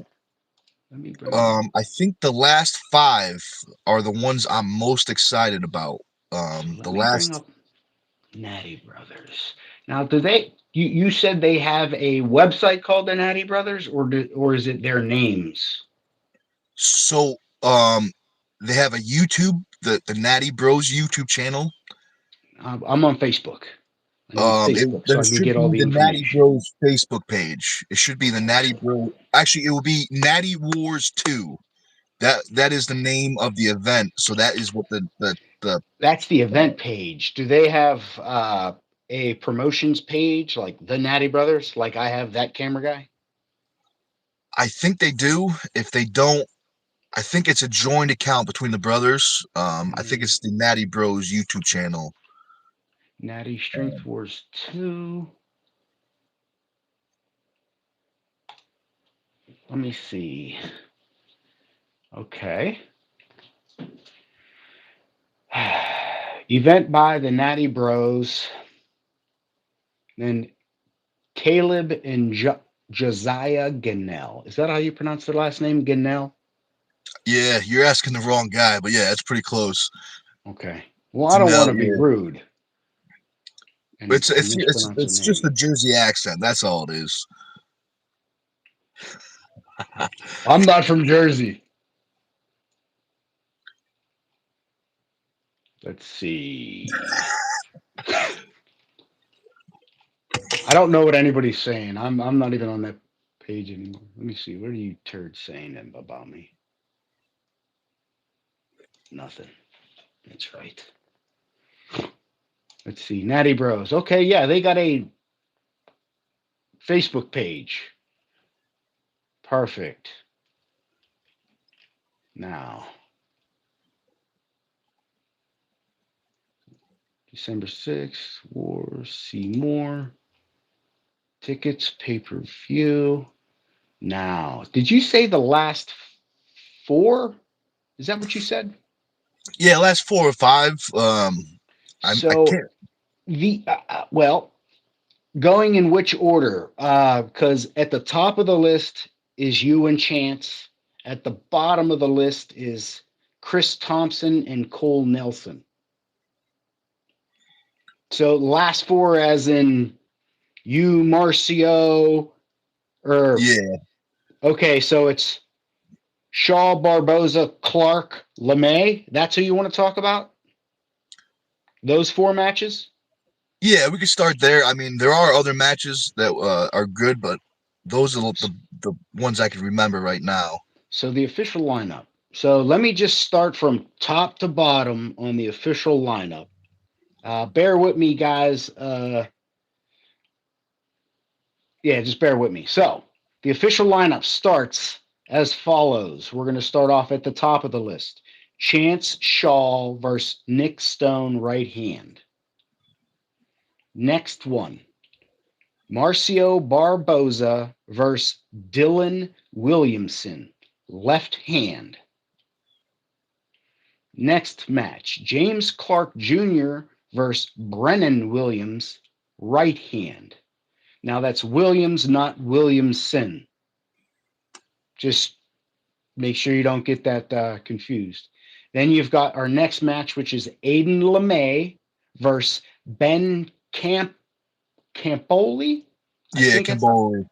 Let me bring up. I think the last 5 are the ones I'm most excited about. The Let me bring last up Natty Brothers. Now, do they? You said they have a website called the Natty Brothers, or is it their names? So, they have a YouTube, the Natty Bros YouTube channel. I'm on Facebook. I need Facebook so There I can should get all be the the Natty information. Bros Facebook page. It should be the Natty Bro. Actually, it will be Natty Wars 2. That is the name of the event. So that is what the That's the event page. Do they have a promotions page like the Natty Brothers? Like I have that camera guy? I think they do. If they don't, I think it's a joint account between the brothers. I think Mm, it's the Natty Bros YouTube channel. Natty Strength Wars 2. Let me see. Okay. Event by the Natty Bros. Then Caleb and Josiah Gannell. Is that how you pronounce their last name? Gannell? Yeah, you're asking the wrong guy, but yeah, it's pretty close. Okay. Well, I don't want Janelle, to be yeah. rude and It's it's mispronounce a it's just a name. Jersey accent. That's all it is. I'm not from Jersey. Let's see. I don't know what anybody's saying. I'm not even on that page anymore. Let me see. What are you turds saying about me? Nothing. That's right. Let's see. Natty Bros. Okay, yeah, they got a Facebook page. Perfect. Now, December 6th, War, see more. Tickets, pay per view. Now, did you say the last four? Is that what you said? Yeah, last 4 or 5. I So can't. the well, going in which order? Because at the top of the list is you and Chance. At the bottom of the list is Chris Thompson and Cole Nelson. So last four, as in you, Marcio, or Yeah, okay, so it's Shaw, Barboza, Clark, LeMay. That's who you want to talk about? Those four matches? yeah, we could start there. I mean, there are other matches that are good, but those are the ones I can remember right now. So the official lineup. So let me just start from top to bottom on the official lineup. Bear with me, guys. Yeah, just bear with me. So the official lineup starts as follows. We're going to start off at the top of the list. Chance Shaw versus Nic Stone, right hand. Next one, Marcio Barboza versus Dylan Williamson, left hand. Next match, James Clark Jr. versus Brennan Williams, right hand. Now that's Williams, not Williamson. Just make sure you don't get that confused. Then you've got our next match, which is Aiden LeMay versus Ben Campoli. I Yeah, think that's Kimball.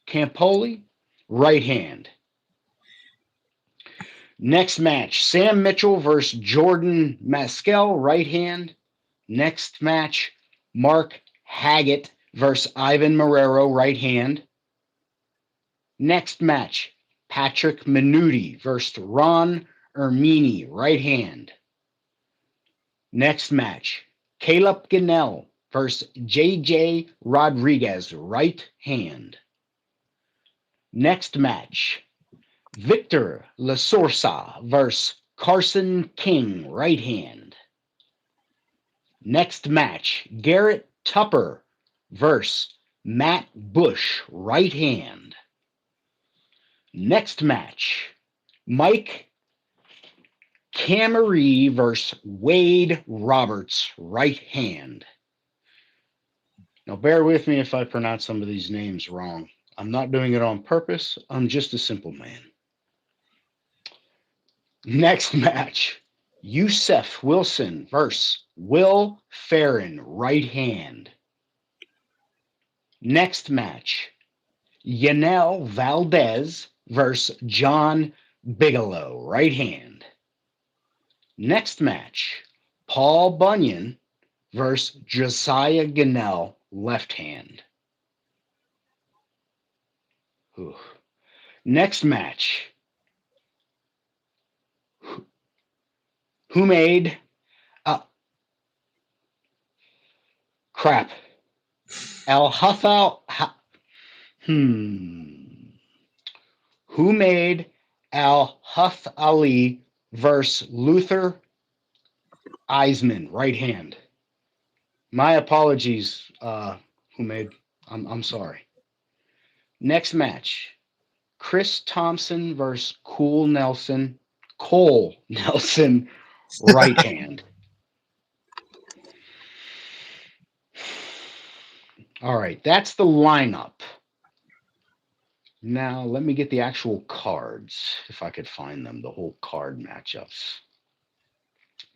Campoli, right hand. Next match, Sam Mitchell versus Jordan Maskell, right hand. Next match, Mark Haggett versus Ivan Marrero, right hand. Next match, Patrick Minuti versus Ron Ermini, right hand. Next match, Caleb Gannell versus JJ Rodriguez, right hand. Next match, Victor Lasorsa versus Carson King, right hand. Next match, Garrett Tupper versus Matt Bush, right hand. Next match, Mike Camery versus Wade Roberts, right hand. Now, bear with me if I pronounce some of these names wrong. I'm not doing it on purpose. I'm just a simple man. Next match, Yusef Wilson versus Will Farron, right hand. Next match, Yanel Valdez versus John Bigelow, right hand. Next match, Paul Bunyan versus Josiah Gunnell, left hand. Ooh. Next match, who made crap? Al Hathal. Who made Al Huth Ali versus Luther Eisman, right hand? My apologies, who made. I'm sorry. Next match, Chris Thompson versus Cole Nelson, right hand. All right, that's the lineup. Now, let me get the actual cards, if I could find them, the whole card matchups.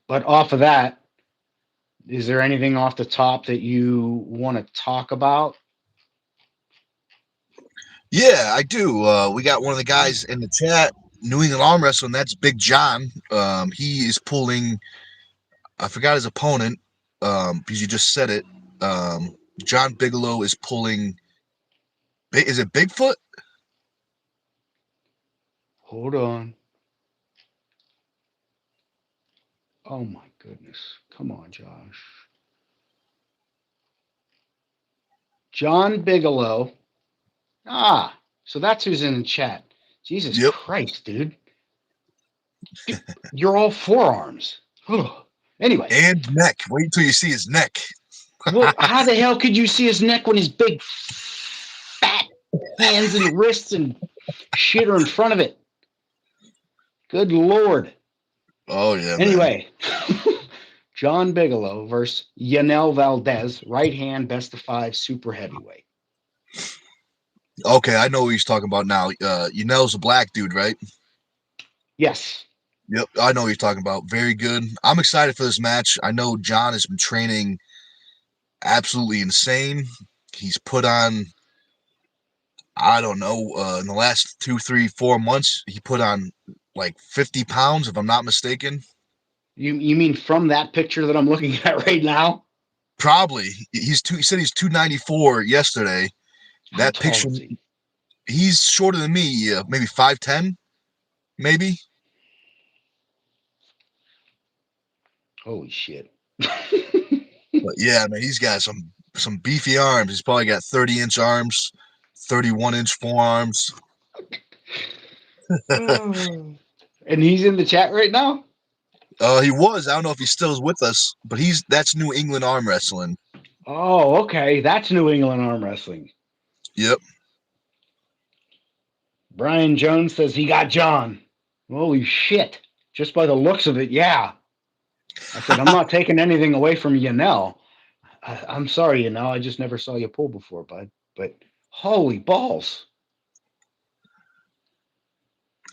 But off of that, is there anything off the top that you want to talk about? Yeah, I do. We got one of the guys in the chat, New England Arm Wrestling. That's Big John. He is pulling. I forgot his opponent because you just said it. John Bigelow is pulling. Is it Bigfoot? Hold on. Oh my goodness. Come on, Josh. John Bigelow. So that's who's in the chat. Jesus Yep. Christ, dude. You're all forearms. Anyway. And neck. Wait until you see his neck. Well, how the hell could you see his neck when his big fat hands and wrists and shit are in front of it? Good Lord. Oh, yeah, man. Anyway, John Bigelow versus Yanel Valdez, right hand, best of 5, super heavyweight. Okay, I know what he's talking about now. Yanel's a black dude, right? Yes. Yep, I know what he's talking about. Very good. I'm excited for this match. I know John has been training absolutely insane. He's put on, I don't know, in the last 2, 3, 4 months, he put on like 50 pounds, if I'm not mistaken. You mean from that picture that I'm looking at right now? Probably. He said he's 294 yesterday. How That tall picture, is he? he's shorter than me, maybe 5'10", maybe. Holy shit. But yeah, man, he's got some beefy arms. He's probably got 30-inch arms, 31-inch forearms. And he's in the chat right now? He was. I don't know if he still is with us, but that's New England Arm Wrestling. Oh, okay. That's New England Arm Wrestling. Yep. Brian Jones says he got John. Holy shit. Just by the looks of it, yeah. I said, I'm not taking anything away from Yanel. I'm sorry, Yanel. I just never saw you pull before, bud. But holy balls.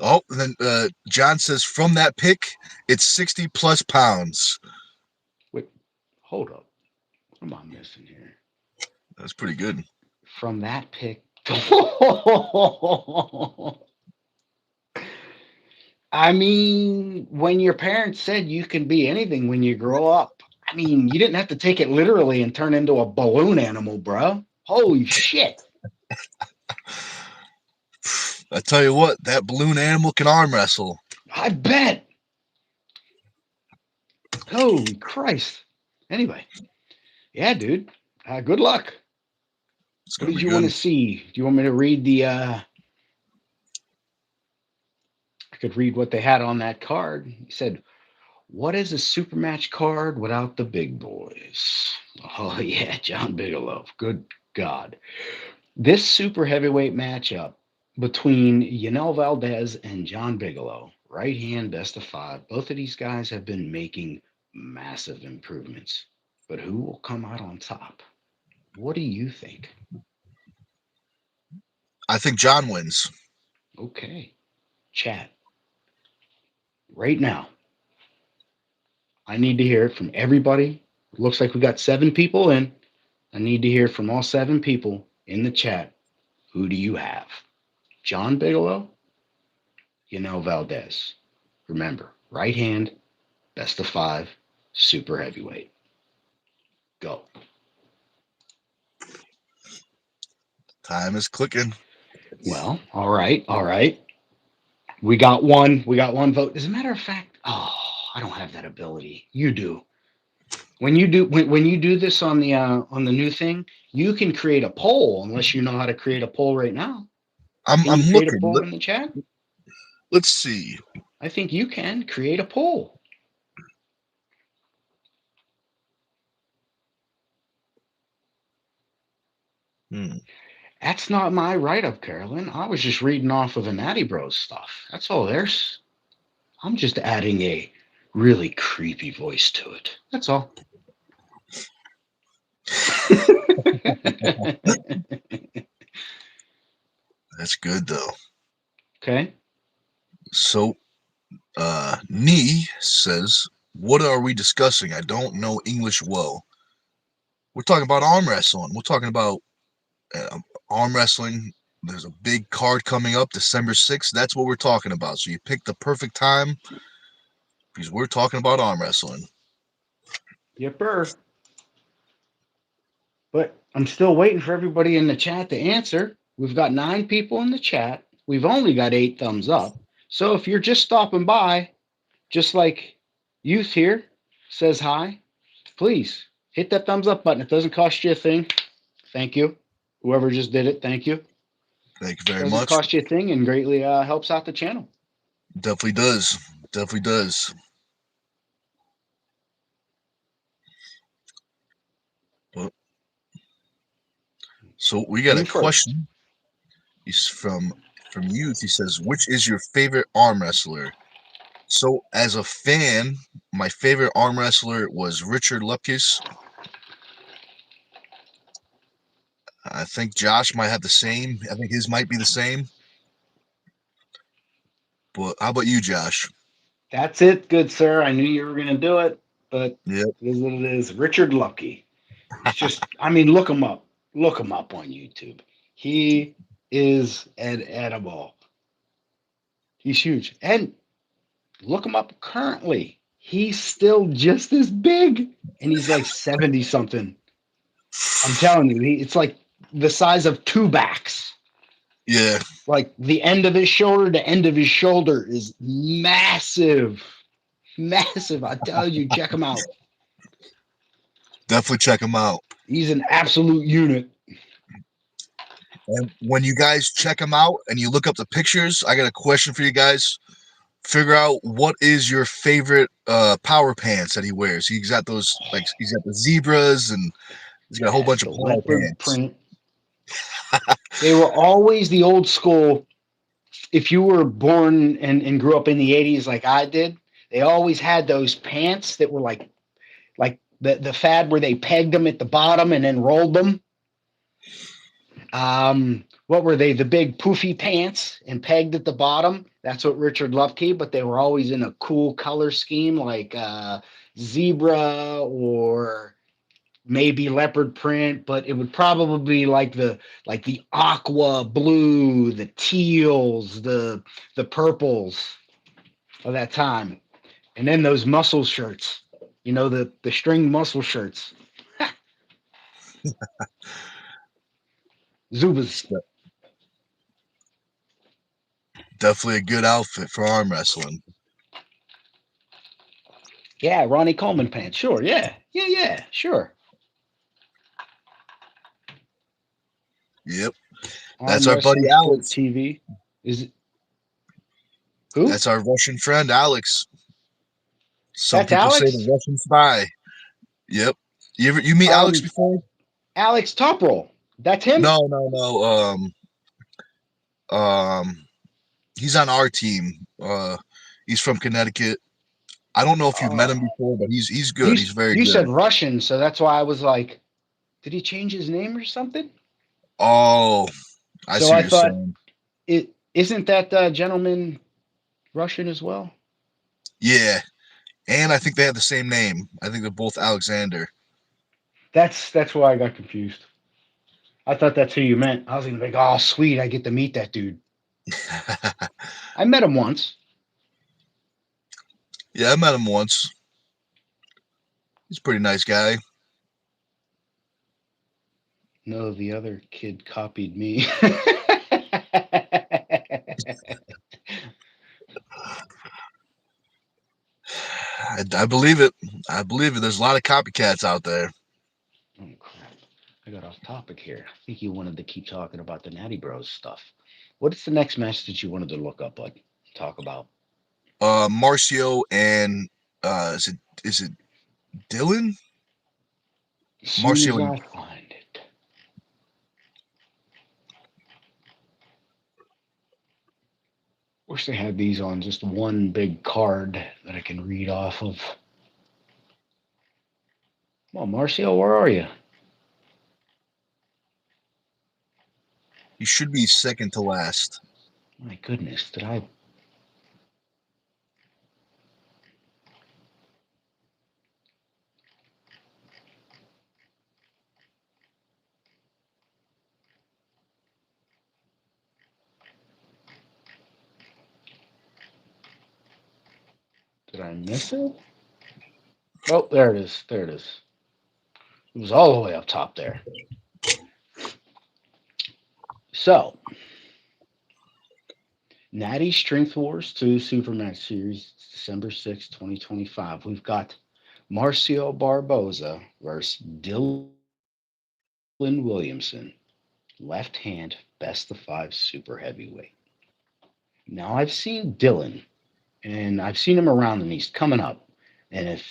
Oh, and then John says from that pick, it's 60 plus pounds. Wait, hold up. What am I missing here? That's pretty good. From that pick. I mean, when your parents said you can be anything when you grow up, I mean, you didn't have to take it literally and turn into a balloon animal, bro. Holy shit. I tell you what, that balloon animal can arm wrestle. I bet. Holy Christ. Anyway, yeah, dude. Good luck. It's What gonna did be you want good. to see? Do you want me to read I could read what they had on that card. He said, what is a super match card without the big boys? Oh, yeah, John Bigelow. Good God. This super heavyweight matchup between Yanel Valdez and John Bigelow, right hand, best of 5. Both of these guys have been making massive improvements. But who will come out on top? What do you think? I think John wins. Okay, chat. Right now, I need to hear it from everybody. It looks like we got 7 people in. I need to hear from all 7 people in the chat. Who do you have? John Bigelow, Valdez. Remember, right hand, best of 5, super heavyweight. Go. Time is clicking. Well, all right, all right. We got one. We got one vote. As a matter of fact, I don't have that ability. You do. When you do this on the new thing, you can create a poll unless you know how to create a poll right now. I'm Can you I'm create a looking. poll in the chat? Let's see. I think you can create a poll. Hmm. That's not my write up, Carolyn. I was just reading off of the Natty Bros stuff. That's all there's. I'm just adding a really creepy voice to it. That's all. That's good though. Okay. So, Nee says, "What are we discussing? I don't know English well." We're talking about arm wrestling. We're talking about uh, arm wrestling. There's a big card coming up, December 6th. That's what we're talking about. So you picked the perfect time because we're talking about arm wrestling. Yipper. But I'm still waiting for everybody in the chat to answer. We've got 9 people in the chat. We've only got 8 thumbs up. So if you're just stopping by, just like Youth here says hi, please hit that thumbs up button. It doesn't cost you a thing. Thank you. Whoever just did it, thank you. Thank you very Doesn't much. cost you a thing and greatly helps out the channel. Definitely does. Definitely does. But, so we got You a first. question. He's from Youth. He says, "Which is your favorite arm wrestler?" So as a fan, my favorite arm wrestler was Richard Lupkis. I think Josh might have the same. I think his might be the same. But how about you, Josh? That's it, good sir. I knew you were going to do it, but Yep. it is what it is. Richard Lucky. He's just, I mean, look him up. Look him up on YouTube. He is an animal. He's huge. And look him up currently. He's still just as big. And he's like 70 something. I'm telling you, it's like the size of 2 backs. Yeah, Like the end of his shoulder to end of his shoulder is massive. Massive. I tell you, check him out. definitely check him out. He's an absolute unit. And when you guys check him out and you look up the pictures, I got a question for you guys. Figure out what is your favorite power pants that he wears. He's got those like he's got the zebras and he's got a whole Yes, bunch of the power leopard pants. print. They were always the old school. If you were born and grew up in the 80s like I did, they always had those pants that were like the fad where they pegged them at the bottom and then rolled them. What were they? The big poofy pants and pegged at the bottom. That's what Richard Lufke, but they were always in a cool color scheme like zebra or maybe leopard print, but it would probably be like the aqua blue, the teals, the purples of that time. And then those muscle shirts, the string muscle shirts. Zubas. Definitely a good outfit for arm wrestling. Yeah, Ronnie Coleman pants. Sure. Yeah. Yeah, yeah, sure. Yep. That's Arm our buddy Wrestling Sport Alex. TV. Is it who? That's our Russian friend Alex. Some That's people say the Alex? Russian spy. Yep. You meet Alex Um, before? Alex Toprol. That's him? No, no, no. He's on our team. He's from Connecticut. I don't know if you've met him Oh. before, but he's You good. He's very you good. said Russian, so that's why I was like, did he change his name or something? Oh, I So see what I you're thought saying. it isn't that gentleman Russian as well? Yeah, and I think they have the same name. I think they're both Alexander. That's why I got confused. I thought that's who you meant. I was gonna be like, oh sweet, I get to meet that dude. I met him once. Yeah, I met him once. He's a pretty nice guy. No, the other kid copied me. I believe it. I believe it. There's a lot of copycats out there. Oh crap! I got off topic here. I think you wanted to keep talking about the Natty Bros stuff. What is the next match that you wanted to look up, like talk about? Marcio and is it Dylan? As soon Marcio as and I find it. Wish they had these on just one big card that I can read off of. Well, Marcio, where are you? he should be second to last. My goodness, did I miss it? Oh, there it is. There it is. It was all the way up top there. So, Natty Strength Wars 2 Supermatch Series, December 6th, 2025. We've got Marcio Barboza versus Dylan Williamson, left hand, best of five super heavyweight. Now, I've seen Dylan, and I've seen him around, and he's coming up. And if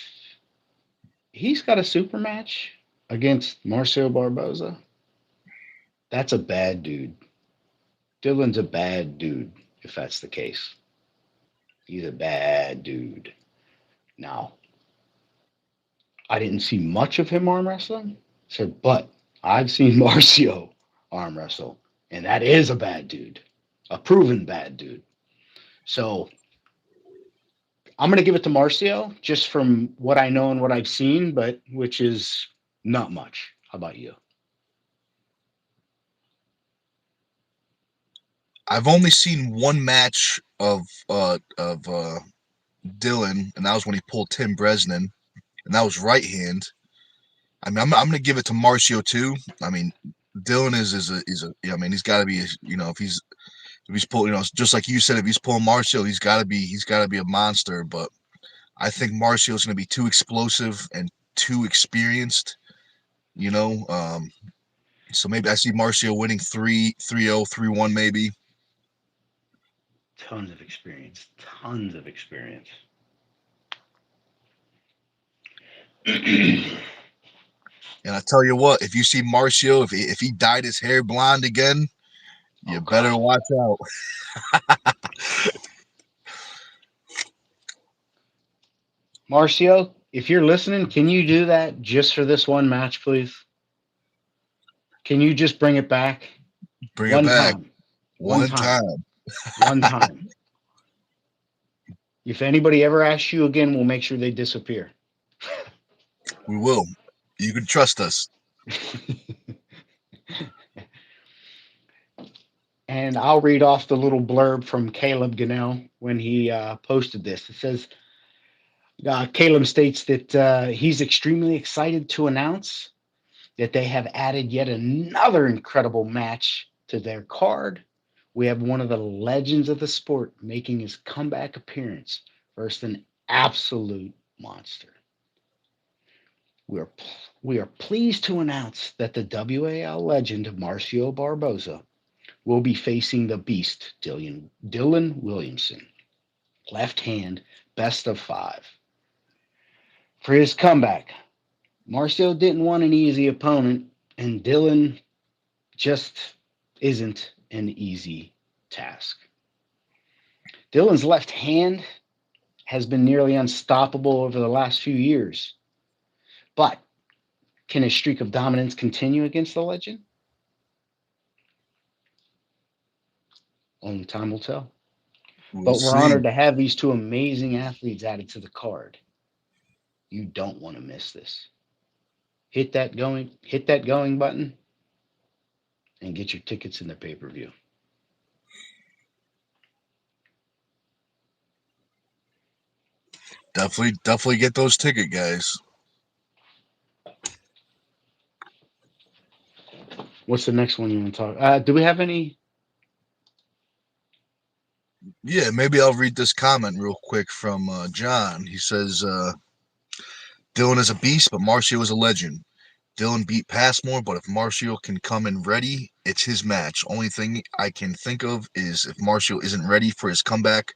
he's got a super match against Marcio Barboza, that's a bad dude. Dylan's a bad dude, if that's the case. He's a bad dude. Now, I didn't see much of him arm wrestling, so but I've seen Marcio arm wrestle, and that is a bad dude, a proven bad dude. So I'm gonna give it to Marcio just from what I know and what I've seen, but which is not much. How about you? I've only seen one match of Dylan, and that was when he pulled Tim Bresnan, and that was right hand. I mean, I'm gonna give it to Marcio too. I mean, Dylan I mean, he's got to be, if he's pulling, just like you said, if he's pulling Marcio, he's got to be a monster. But I think Marcio's gonna be too explosive and too experienced. You know, so maybe I see Marcio winning 3-0, 3-1 maybe. Tons of experience. Tons of experience. And I tell you what, if you see Marcio, if he dyed his hair blonde again, Oh you better God. watch out. Marcio, if you're listening, can you do that just for this one match, please? Can you just bring it back Bring it one back time? One one time. time. One time. If anybody ever asks you again, we'll make sure they disappear. We will. You can trust us. And I'll read off the little blurb from Caleb Gannell when he posted this. It says Caleb states that he's extremely excited to announce that they have added yet another incredible match to their card. We have one of the legends of the sport making his comeback appearance versus an absolute monster. We are, we are pleased to announce that the WAL legend Marcio Barboza will be facing the beast Dylan Williamson, left hand, best of five. For his comeback, Marcio didn't want an easy opponent, and Dylan just isn't an easy task. Dylan's left hand has been nearly unstoppable over the last few years, but can his streak of dominance continue against the legend? Only time will tell. We'll But we're see. honored to have these two amazing athletes added to the card. You don't want to miss this. Hit that going button and get your tickets in the pay-per-view. Definitely get those ticket guys. What's the next one you want to talk? Do we have any? Yeah, maybe I'll read this comment real quick from John. He says, Dylan is a beast, but Marcio is a legend. Dylan beat Passmore, but if Marcio can come in ready, it's his match. Only thing I can think of is if Marcio isn't ready for his comeback,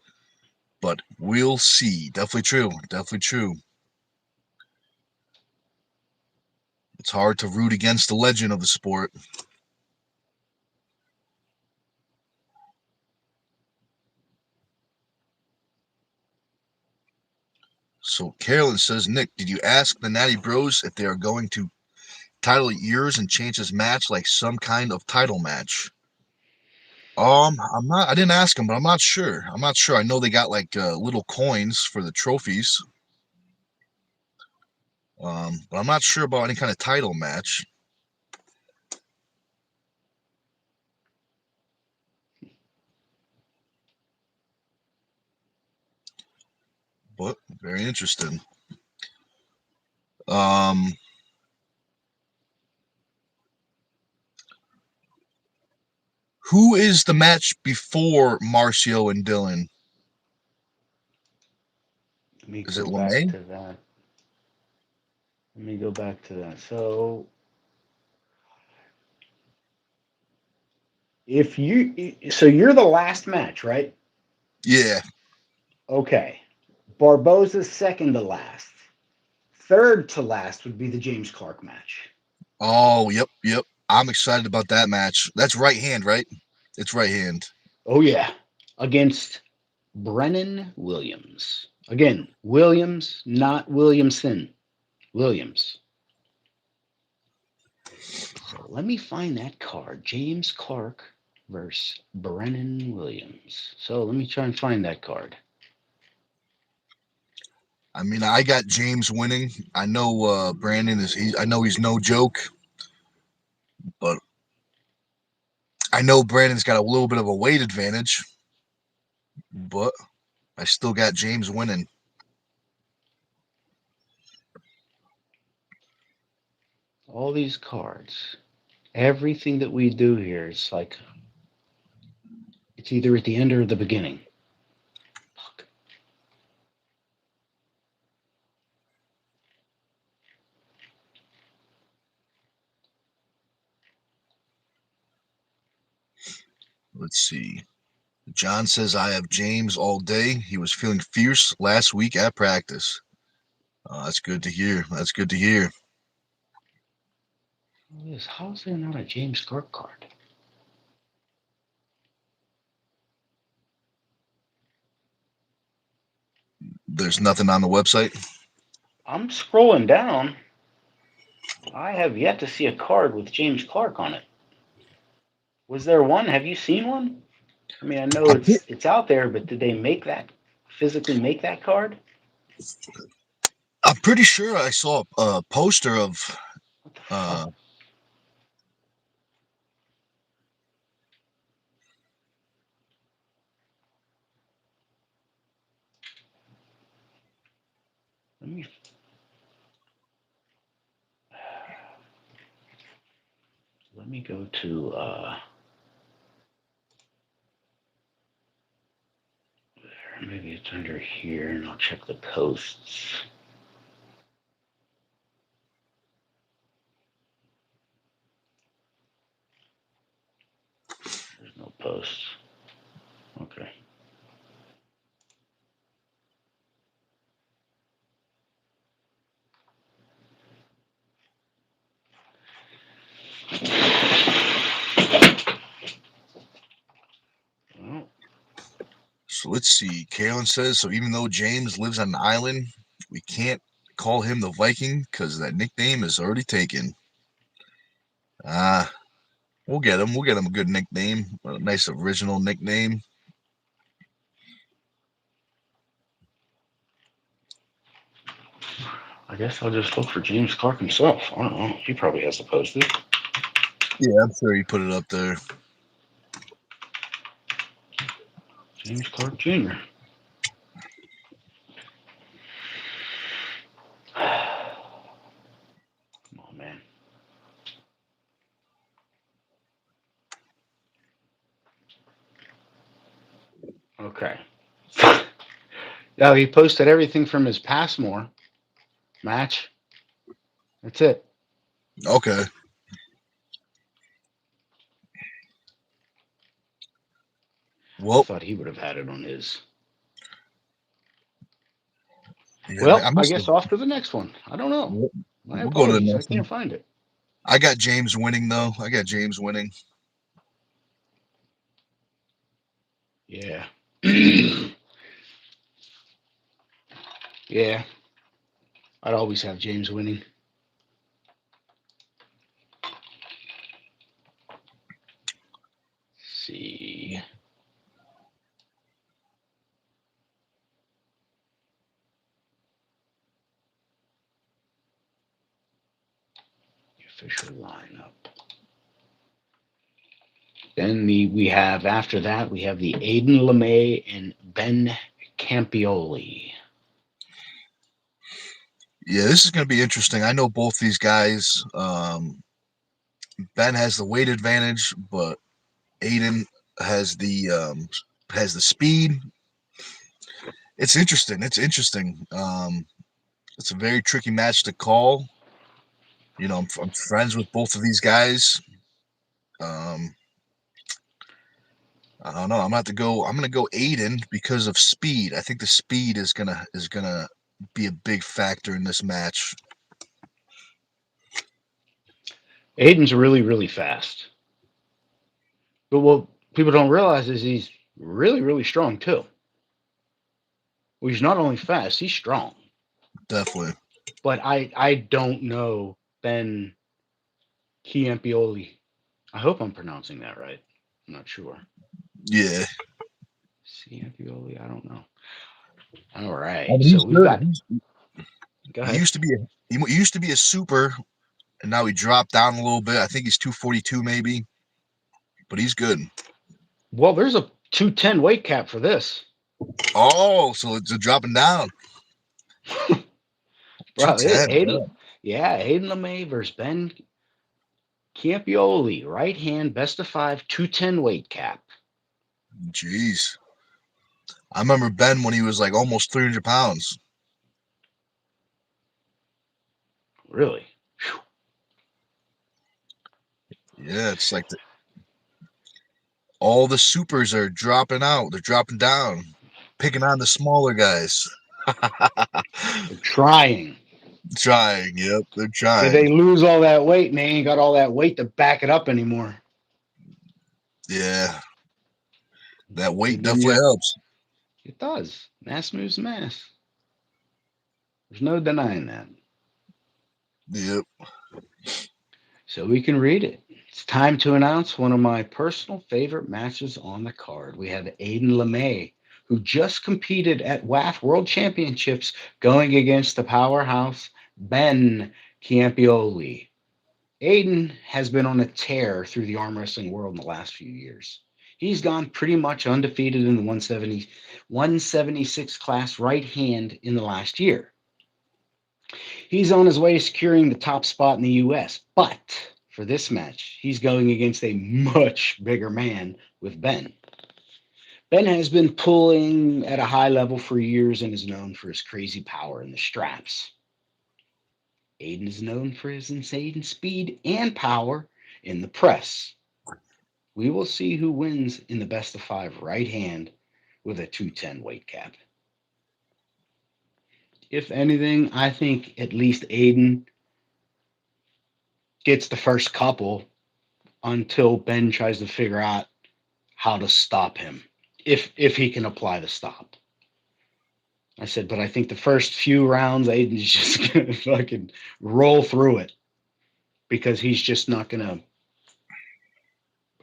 but we'll see. Definitely true. Definitely true. It's hard to root against the legend of the sport. So Carolyn says, Nick, did you ask the Natty Bros if they are going to title yours and change his match like some kind of title match? I'm not. I didn't ask him, but I'm not sure. I'm not sure. I know they got like little coins for the trophies. But I'm not sure about any kind of title match. But very interesting. Um, who is the match before Marcio and Dylan? Let me Is go it back LeMay? to that. Let me go back to that. So so you're the last match, right? Yeah. Okay. Barboza's second to last. Third to last would be the James Clark match. Oh, yep. I'm excited about that match. That's right hand, right? It's right hand. Oh yeah, against Brennan Williams. Again, Williams, not Williamson. Williams. So let me find that card. James Clark versus Brennan Williams. So let me try and find that card. I mean, I got James winning. I know Brandon is. I know he's no joke, but I know Brandon's got a little bit of a weight advantage. But I still got James winning. All these cards. Everything that we do here is like it's either at the end or the beginning. Fuck. Let's see. John says I have James all day. He was feeling fierce last week at practice. That's good to hear. That's good to hear. How is there not a James Clark card? There's nothing on the website. I'm scrolling down. I have yet to see a card with James Clark on it. Was there one? Have you seen one? I mean, I know I'm, it's out there, but did they physically make that card? I'm pretty sure I saw a poster of. What the Uh, fuck? Let me let me go to maybe it's under here, and I'll check the posts. There's no posts. Okay. Well, so let's see. Kalen says so. Even though James lives on an island, we can't call him the Viking because that nickname is already taken. Ah, we'll get him. We'll get him a good nickname, a nice original nickname. I guess I'll just look for James Clark himself. I don't know. He probably has the posted. Yeah, I'm sure he put it up there. James Clark Jr. Okay. Now he posted everything from his Passmore match. That's it. Okay. I Well, thought he would have had it on his. yeah, Well, I I must have. guess off to the next one. I don't know. We'll, My we'll go to the apologies. I next can't one. find it. I got James winning though. I got James winning. Yeah. Yeah. I'd always have James winning. Let's see. The official lineup. Then we have after that we have the Aiden LeMay and Ben Campioli. Yeah, this is going to be interesting. I know both these guys. Ben has the weight advantage, but Aiden has the speed. It's interesting. It's interesting. It's a very tricky match to call. I'm friends with both of these guys. Um, I don't know. I'm gonna have to go. I'm gonna go Aiden because of speed. I think the speed is gonna be a big factor in this match. Aiden's really, really fast. But what people don't realize is he's really, really strong too. Well, he's not only fast, he's strong. Definitely. But I don't know Ben Chiampioli. I hope I'm pronouncing that right. I'm not sure. Yeah. Chiampioli, I don't know. All I right. mean, So he's we've good. got go He ahead. used to be he used to be a super, and now he dropped down a little bit. I think he's 242 maybe, but he's good. Well, there's a 210 weight cap for this. Oh, so it's a dropping down. Bro, 210. Hayden, yeah, Hayden LeMay versus Ben Chiampioli, right hand, best of five, 210 weight cap. Jeez. I remember Ben when he was like almost 300 pounds. Really? Yeah, it's like all the supers are dropping out. They're dropping down, picking on the smaller guys. They're trying. Trying. Yep, they're Did trying. they lose all that weight and they ain't got all that weight to back it up anymore? Yeah, that weight And then definitely you, helps. it does. Mass moves mass. There's no denying that. Yep. So we can read it. It's time to announce one of my personal favorite matches on the card. We have Aiden LeMay, who just competed at WAF World Championships, going against the powerhouse Ben Chiampioli. Aiden has been on a tear through the arm wrestling world in the last few years. He's gone pretty much undefeated in the 176 class right hand in the last year. He's on his way to securing the top spot in the US, but for this match, he's going against a much bigger man with Ben. Ben has been pulling at a high level for years and is known for his crazy power in the straps. Aiden is known for his insane speed and power in the press. We will see who wins in the best of five right hand with a 210 weight cap. If anything, I think at least Aiden gets the first couple until Ben tries to figure out how to stop him, if he can apply the stop. I said, but I think the first few rounds, Aiden's just gonna fucking roll through it because he's just not gonna.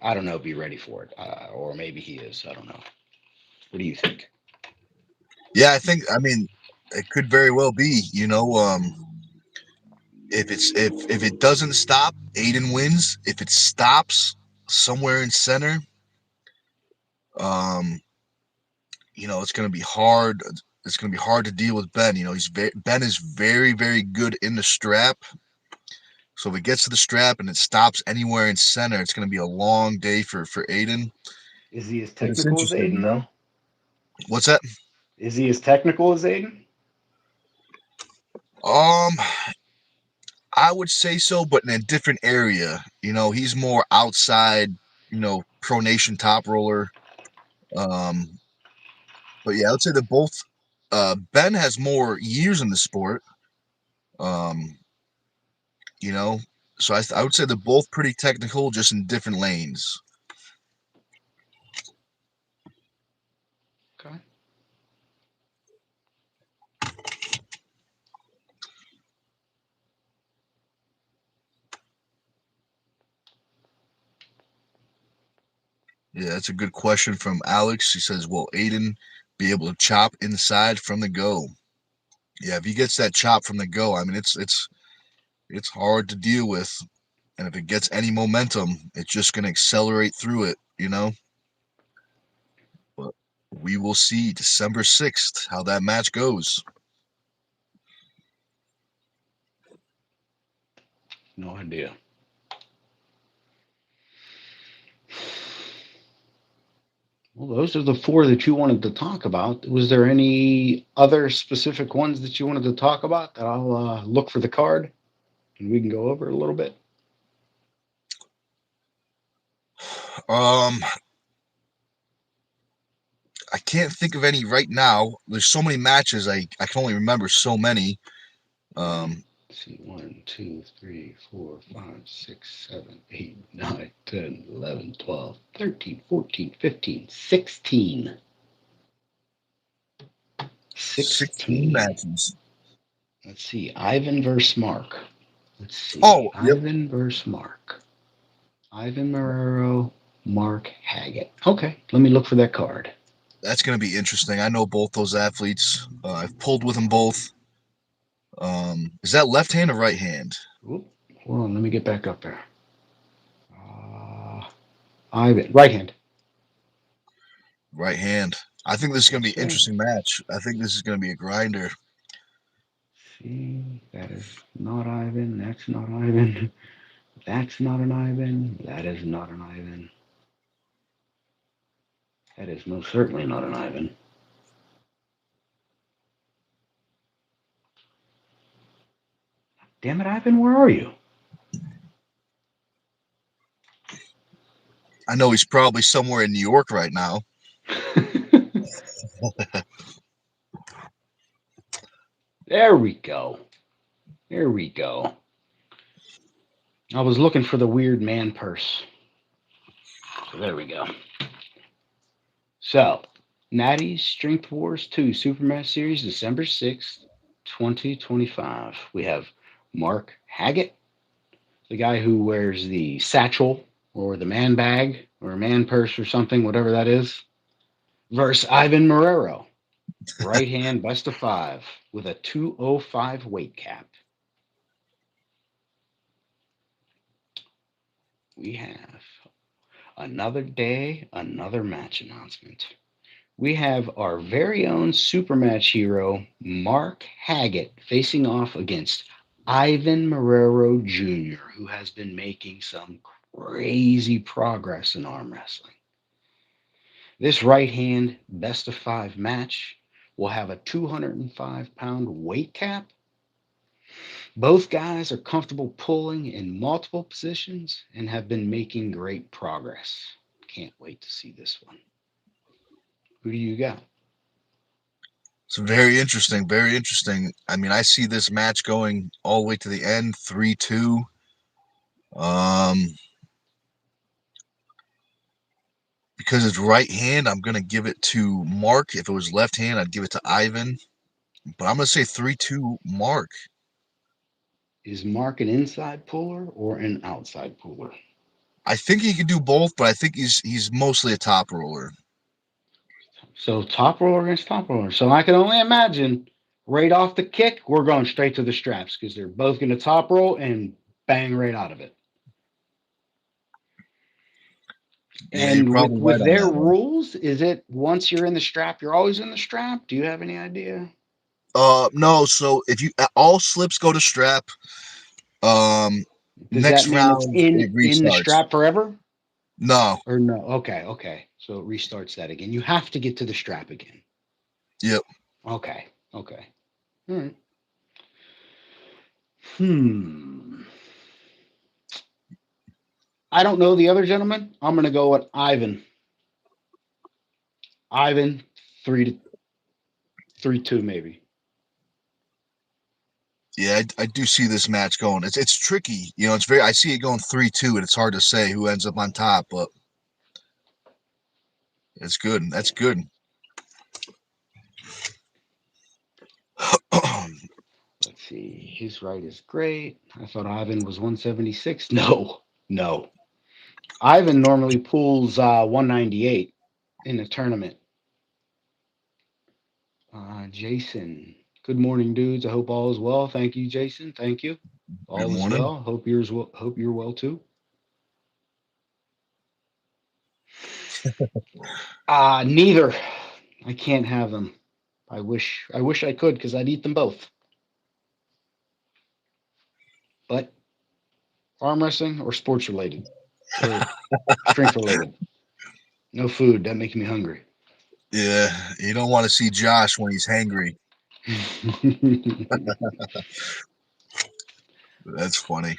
I don't know, be ready for it, or maybe he is. I don't know. What do you think? Yeah, I think. I mean, it could very well be. If it doesn't stop, Aiden wins. If it stops somewhere in center, um, it's gonna be hard. It's gonna be hard to deal with Ben. Ben is very, very good in the strap. So if it gets to the strap and it stops anywhere in center, it's gonna be a long day for Aiden. Is he as But it's technical as interesting, Aiden though? What's that? Is he as technical as Aiden? Um, I would say so, but in a different area. He's more outside. Pronation top roller. Um, but yeah, I would say they're both. Ben has more years in the sport. Um, you know, so I would say they're both pretty technical, just in different lanes. Okay. Yeah, that's a good question from Alex. He says, "Will Aiden be able to chop inside from the go?" Yeah, if he gets that chop from the go, I mean, it's hard to deal with, and if it gets any momentum, it's just going to accelerate through it. But we will see December 6th how that match goes. No idea. Well, those are the four that you wanted to talk about. Was there any other specific ones that you wanted to talk about that I'll look for the card and we can go over a little bit? Um, I can't think of any right now. There's so many matches. I can only remember so many. Right. Um, Let's see, 1, 2, 3, 4, 5, 6, 7, 8, 9, 10, 11, 12, 13, 14, 15, 16. 16 16. matches. Let's see, Ivan versus Mark. Let's see, Oh, yep. Ivan versus Mark. Ivan Marrero, Mark Haggett. Okay, let me look for that card. That's going to be interesting. I know both those athletes. I've pulled with them both. Is that left hand or right hand? Oop, hold on, let me get back up there. Uh, Ivan, right hand. Right hand. I think this is going to Yes, be an sir. interesting match. I think this is going to be a grinder. See, that is not Ivan. That's not Ivan. That's not an Ivan. That is not an Ivan. That is most certainly not an Ivan. Damn it, Ivan, where are you? I know he's probably somewhere in New York right now. There we go. There we go. I was looking for the weird man purse. So there we go. So, Natty's Strength Wars 2 Supermatch Series, December 6th, 2025. We have Mark Haggett, the guy who wears the satchel or the man bag or man purse or something, whatever that is, versus Ivan Marrero, right hand best of five with a 205 weight cap. We have another day, another match announcement. We have our very own Supermatch hero, Mark Haggett, facing off against Ivan Marrero Jr., who has been making some crazy progress in arm wrestling. This right hand best of five match will have a 205-pound weight cap. Both guys are comfortable pulling in multiple positions and have been making great progress. Can't wait to see this one. Who do you got? It's very interesting. Very interesting. I mean, I see this match going all the way to the end, 3-2. Um, because it's right hand, I'm gonna give it to Mark. If it was left hand, I'd give it to Ivan. But I'm gonna say 3-2 Mark. Is Mark an inside puller or an outside puller? I think he could do both, but I think he's mostly a top roller. So top roller against top roller. So I can only imagine right off the kick, we're going straight to the straps because they're both going to top roll and bang right out of it. Yeah, you're And with probably right with on their that one. rules, is it once you're in the strap, you're always in the strap? Do you have any idea? No. So if you all slips go to strap, um, Does that next mean it's round it in the restarts. strap forever? No, Or no? Okay, okay. So it restarts that again. You have to get to the strap again. Yep. Okay. Okay. All right. Hmm. I don't know the other gentleman. I'm gonna go with Ivan. Ivan, 3-2 maybe. Yeah, I do see this match going. It's tricky. You know, it's very. I see it going 3-2, and it's hard to say who ends up on top, but it's good. That's good. Let's see. His right is great. I thought Ivan was 176. No, no. Ivan normally pulls 198 in the tournament. Jason. Good morning, dudes. I hope all is well. Thank you, Jason. Thank you. Good All is morning. well. Hope yours well. Hope you're well too. Neither. I can't have them. I wish I could because I'd eat them both. But arm wrestling or sports related or strength related. No food. That makes me hungry. Yeah, you don't want to see Josh when he's hangry. That's funny.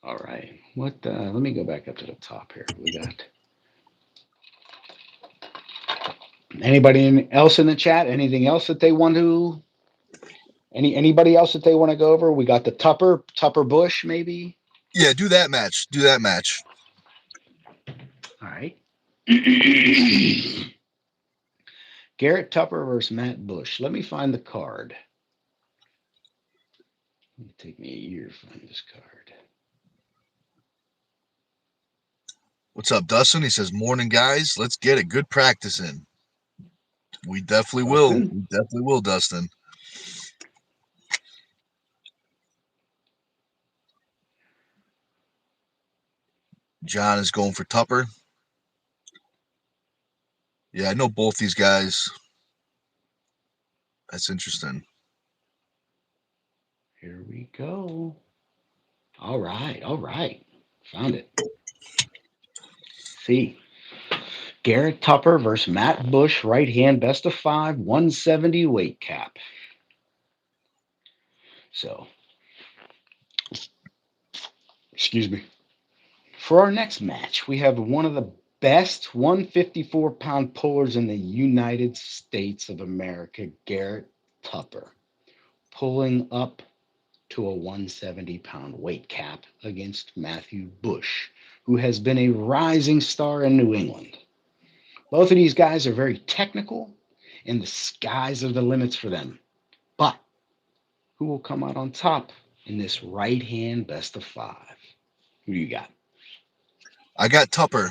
All right. What? Let me go back up to the top here. We got anybody else in the chat? Anything else that they want to? Anybody else that they want to go over? We got the Tupper Bush maybe. Yeah, do that match. Do that match. All right. Garrett Tupper versus Matt Bush. Let me find the card. It'll take me a year to find this card. What's up, Dustin? He says, "Morning, guys. Let's get a good practice in." We definitely will. Dustin. We definitely will, Dustin. John is going for Tupper. Yeah, I know both these guys. That's interesting. Here we go. All right. All right. Found it. See. Garrett Tupper versus Matt Bush, right hand, best of five, 170 weight cap. So, excuse me. For our next match, we have one of the best 154-pound pullers in the United States of America, Garrett Tupper, pulling up to a 170-pound weight cap against Matthew Bush, who has been a rising star in New England. Both of these guys are very technical, and the skies are the limits for them. But who will come out on top in this right hand best of five? Who do you got? I got Tupper.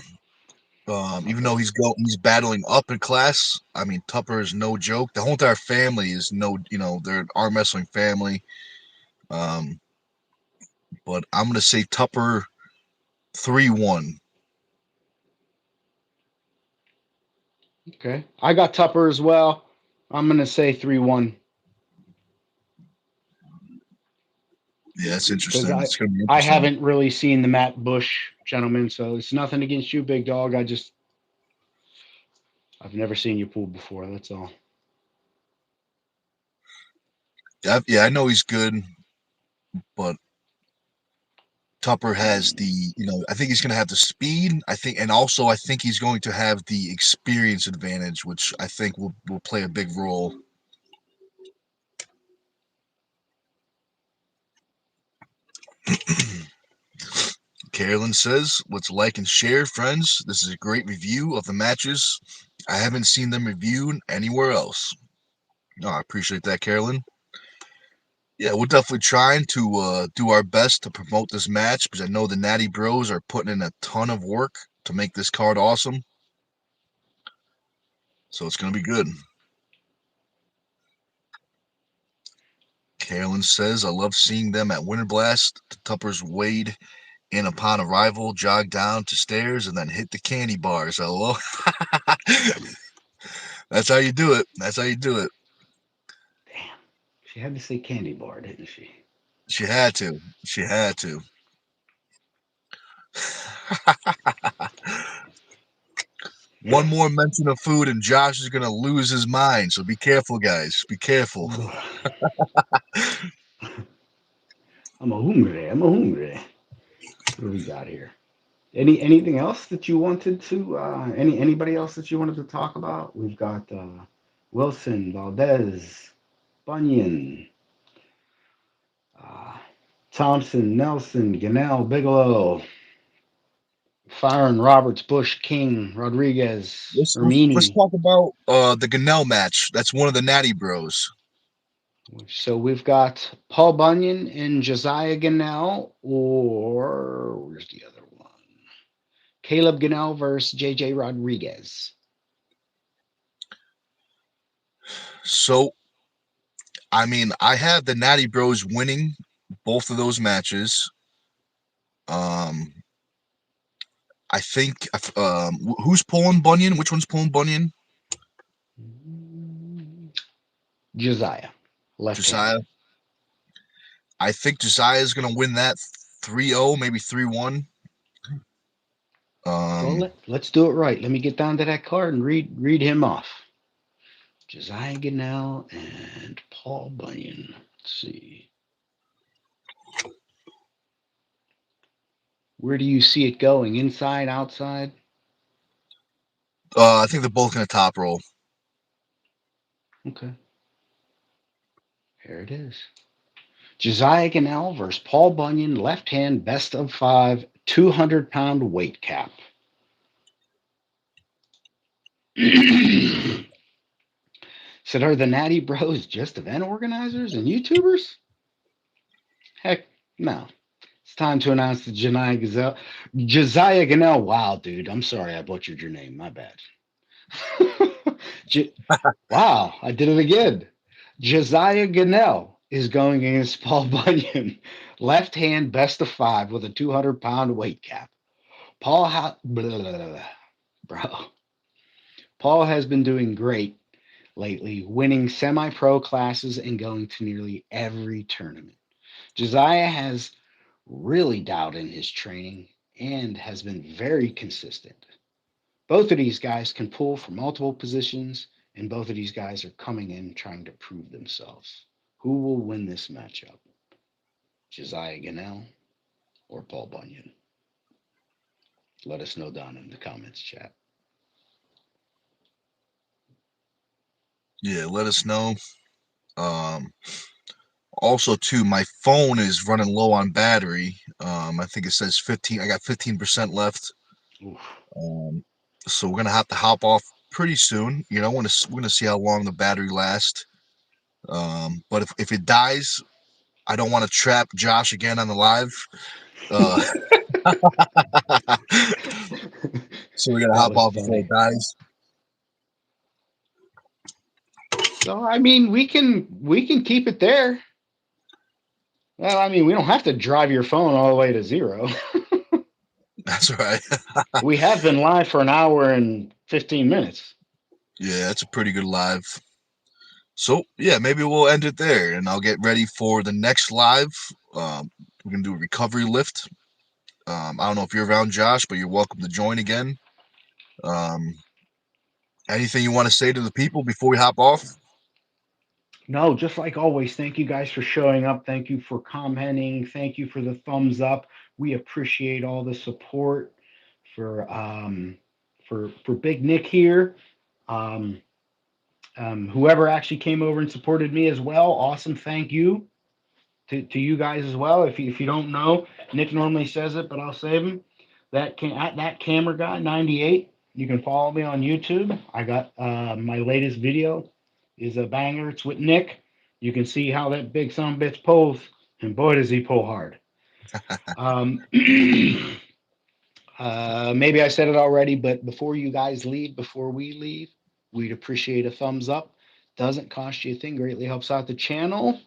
Even though Okay. he's battling up in class, I mean Tupper is no joke. The whole entire family is no, you know, they're an arm wrestling family. Um, but I'm gonna say Tupper 3-1. Okay. I got Tupper as well. I'm going to say 3-1 Yeah, it's because interesting. I, It's gonna be I interesting. haven't really seen the Matt Bush gentleman, so it's nothing against you, big dog. I've never seen you pull before. That's all. Yeah, I know he's good, but Tupper has the, you know, I think he's going to have the speed. I think, and also I think he's going to have the experience advantage, which I think will play a big role. Carolyn says, "Let's like and share, friends. This is a great review of the matches. I haven't seen them reviewed anywhere else." No, I appreciate that, Carolyn. Yeah, we're definitely trying to do our best to promote this match because I know the Natty Bros are putting in a ton of work to make this card awesome. So it's going to be good. Carolyn says, "I love seeing them at Winter Blast. The Tuppers wade in upon arrival, jog down to stairs, and then hit the candy bars. Hello." That's how you do it. That's how you do it. Damn. She had to say candy bar, didn't she? She had to. She had to. One more mention of food, and Josh is gonna lose his mind. So be careful, guys. Be careful. I'm a hungry. I'm a hungry. What do we got here? Anything else that you wanted to anybody else that you wanted to talk about? We've got Wilson, Valdez, Bunyan, uh, Thompson, Nelson, Ganell, Bigelow, Fyron, Roberts, Bush, King, Rodriguez, Let's Ermini. talk about the Ganell match. That's one of the Natty Bros. So we've got Paul Bunyan and Josiah Ganell, or where's the other one? Caleb Ganell versus JJ Rodriguez. So I mean, I have the Natty Bros winning both of those matches. Um, I think who's pulling Bunyan? Which one's pulling Bunyan? Josiah, left hand. Josiah. I think Josiah is gonna win that 3-0, maybe 3-1. Well, Um, let's do it right. Let me get down to that card and read him off. Josiah Ganell and Paul Bunyan. Let's see. Where do you see it going? Inside, outside? I think they're both gonna top roll. Okay. Here it is. Josiah Ganell versus Paul Bunyan, left hand, best of 5, 200-pound weight cap. Said, are the Natty Bros just event organizers and YouTubers? Heck, no. It's time to announce the Josiah Ganell. Wow, dude. I'm sorry I butchered your name. My bad. Wow, I did it again. Josiah Ganell is going against Paul Bunyan. Left hand, best of 5 with a 200-pound weight cap. Bro. Paul has been doing great lately, winning semi-pro classes and going to nearly every tournament. Josiah has really dialed in his training and has been very consistent. Both of these guys can pull from multiple positions, and both of these guys are coming in trying to prove themselves. Who will win this matchup? Josiah Ganell or Paul Bunyan? Let us know down in the comments, chat. Yeah, let us know. Um, Also, too, my phone is running low on battery. I think it says 15. I got 15% left. Oof. Um, so we're gonna have to hop off pretty soon. You know, we're gonna see how long the battery lasts. But if it dies, I don't want to trap Josh again on the live. Uh, so we're gonna That hop was off before it funny. dies. So I mean, we can keep it there. Well, I mean, we don't have to drive your phone all the way to zero. That's right. We have been live for an hour and 15 minutes. Yeah, that's a pretty good live. So yeah, maybe we'll end it there, and I'll get ready for the next live. We're gonna do a recovery lift. I don't know if you're around, Josh, but you're welcome to join again. Um, Anything you want to say to the people before we hop off? No, just like always, thank you guys for showing up. Thank you for commenting. Thank you for the thumbs up. We appreciate all the support for for Big Nick here. Um, whoever actually came over and supported me as well, awesome. Thank you to you guys as well. If you don't know, Nick normally says it, but I'll save him. At that camera guy 98. You can follow me on YouTube. I got my latest video is a banger. It's with Nick. You can see how that big son of a bitch pulls, and boy does he pull hard. Um, maybe I said it already, but before you guys leave, before we leave, we'd appreciate a thumbs up. Doesn't cost you a thing. Greatly helps out the channel.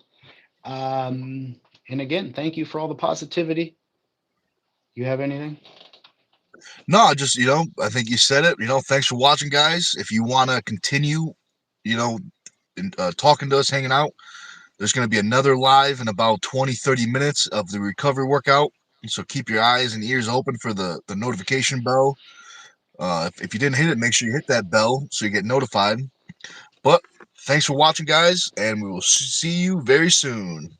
And again, thank you for all the positivity. You have anything? No, just I think you said it. Thanks for watching, guys. If you want to continue, you know, talking to us, hanging out, there's going to be another live in about 20-30 minutes of the recovery workout. So keep your eyes and ears open for the notification bell. If you didn't hit it, make sure you hit that bell so you get notified. But thanks for watching, guys, and we will see you very soon.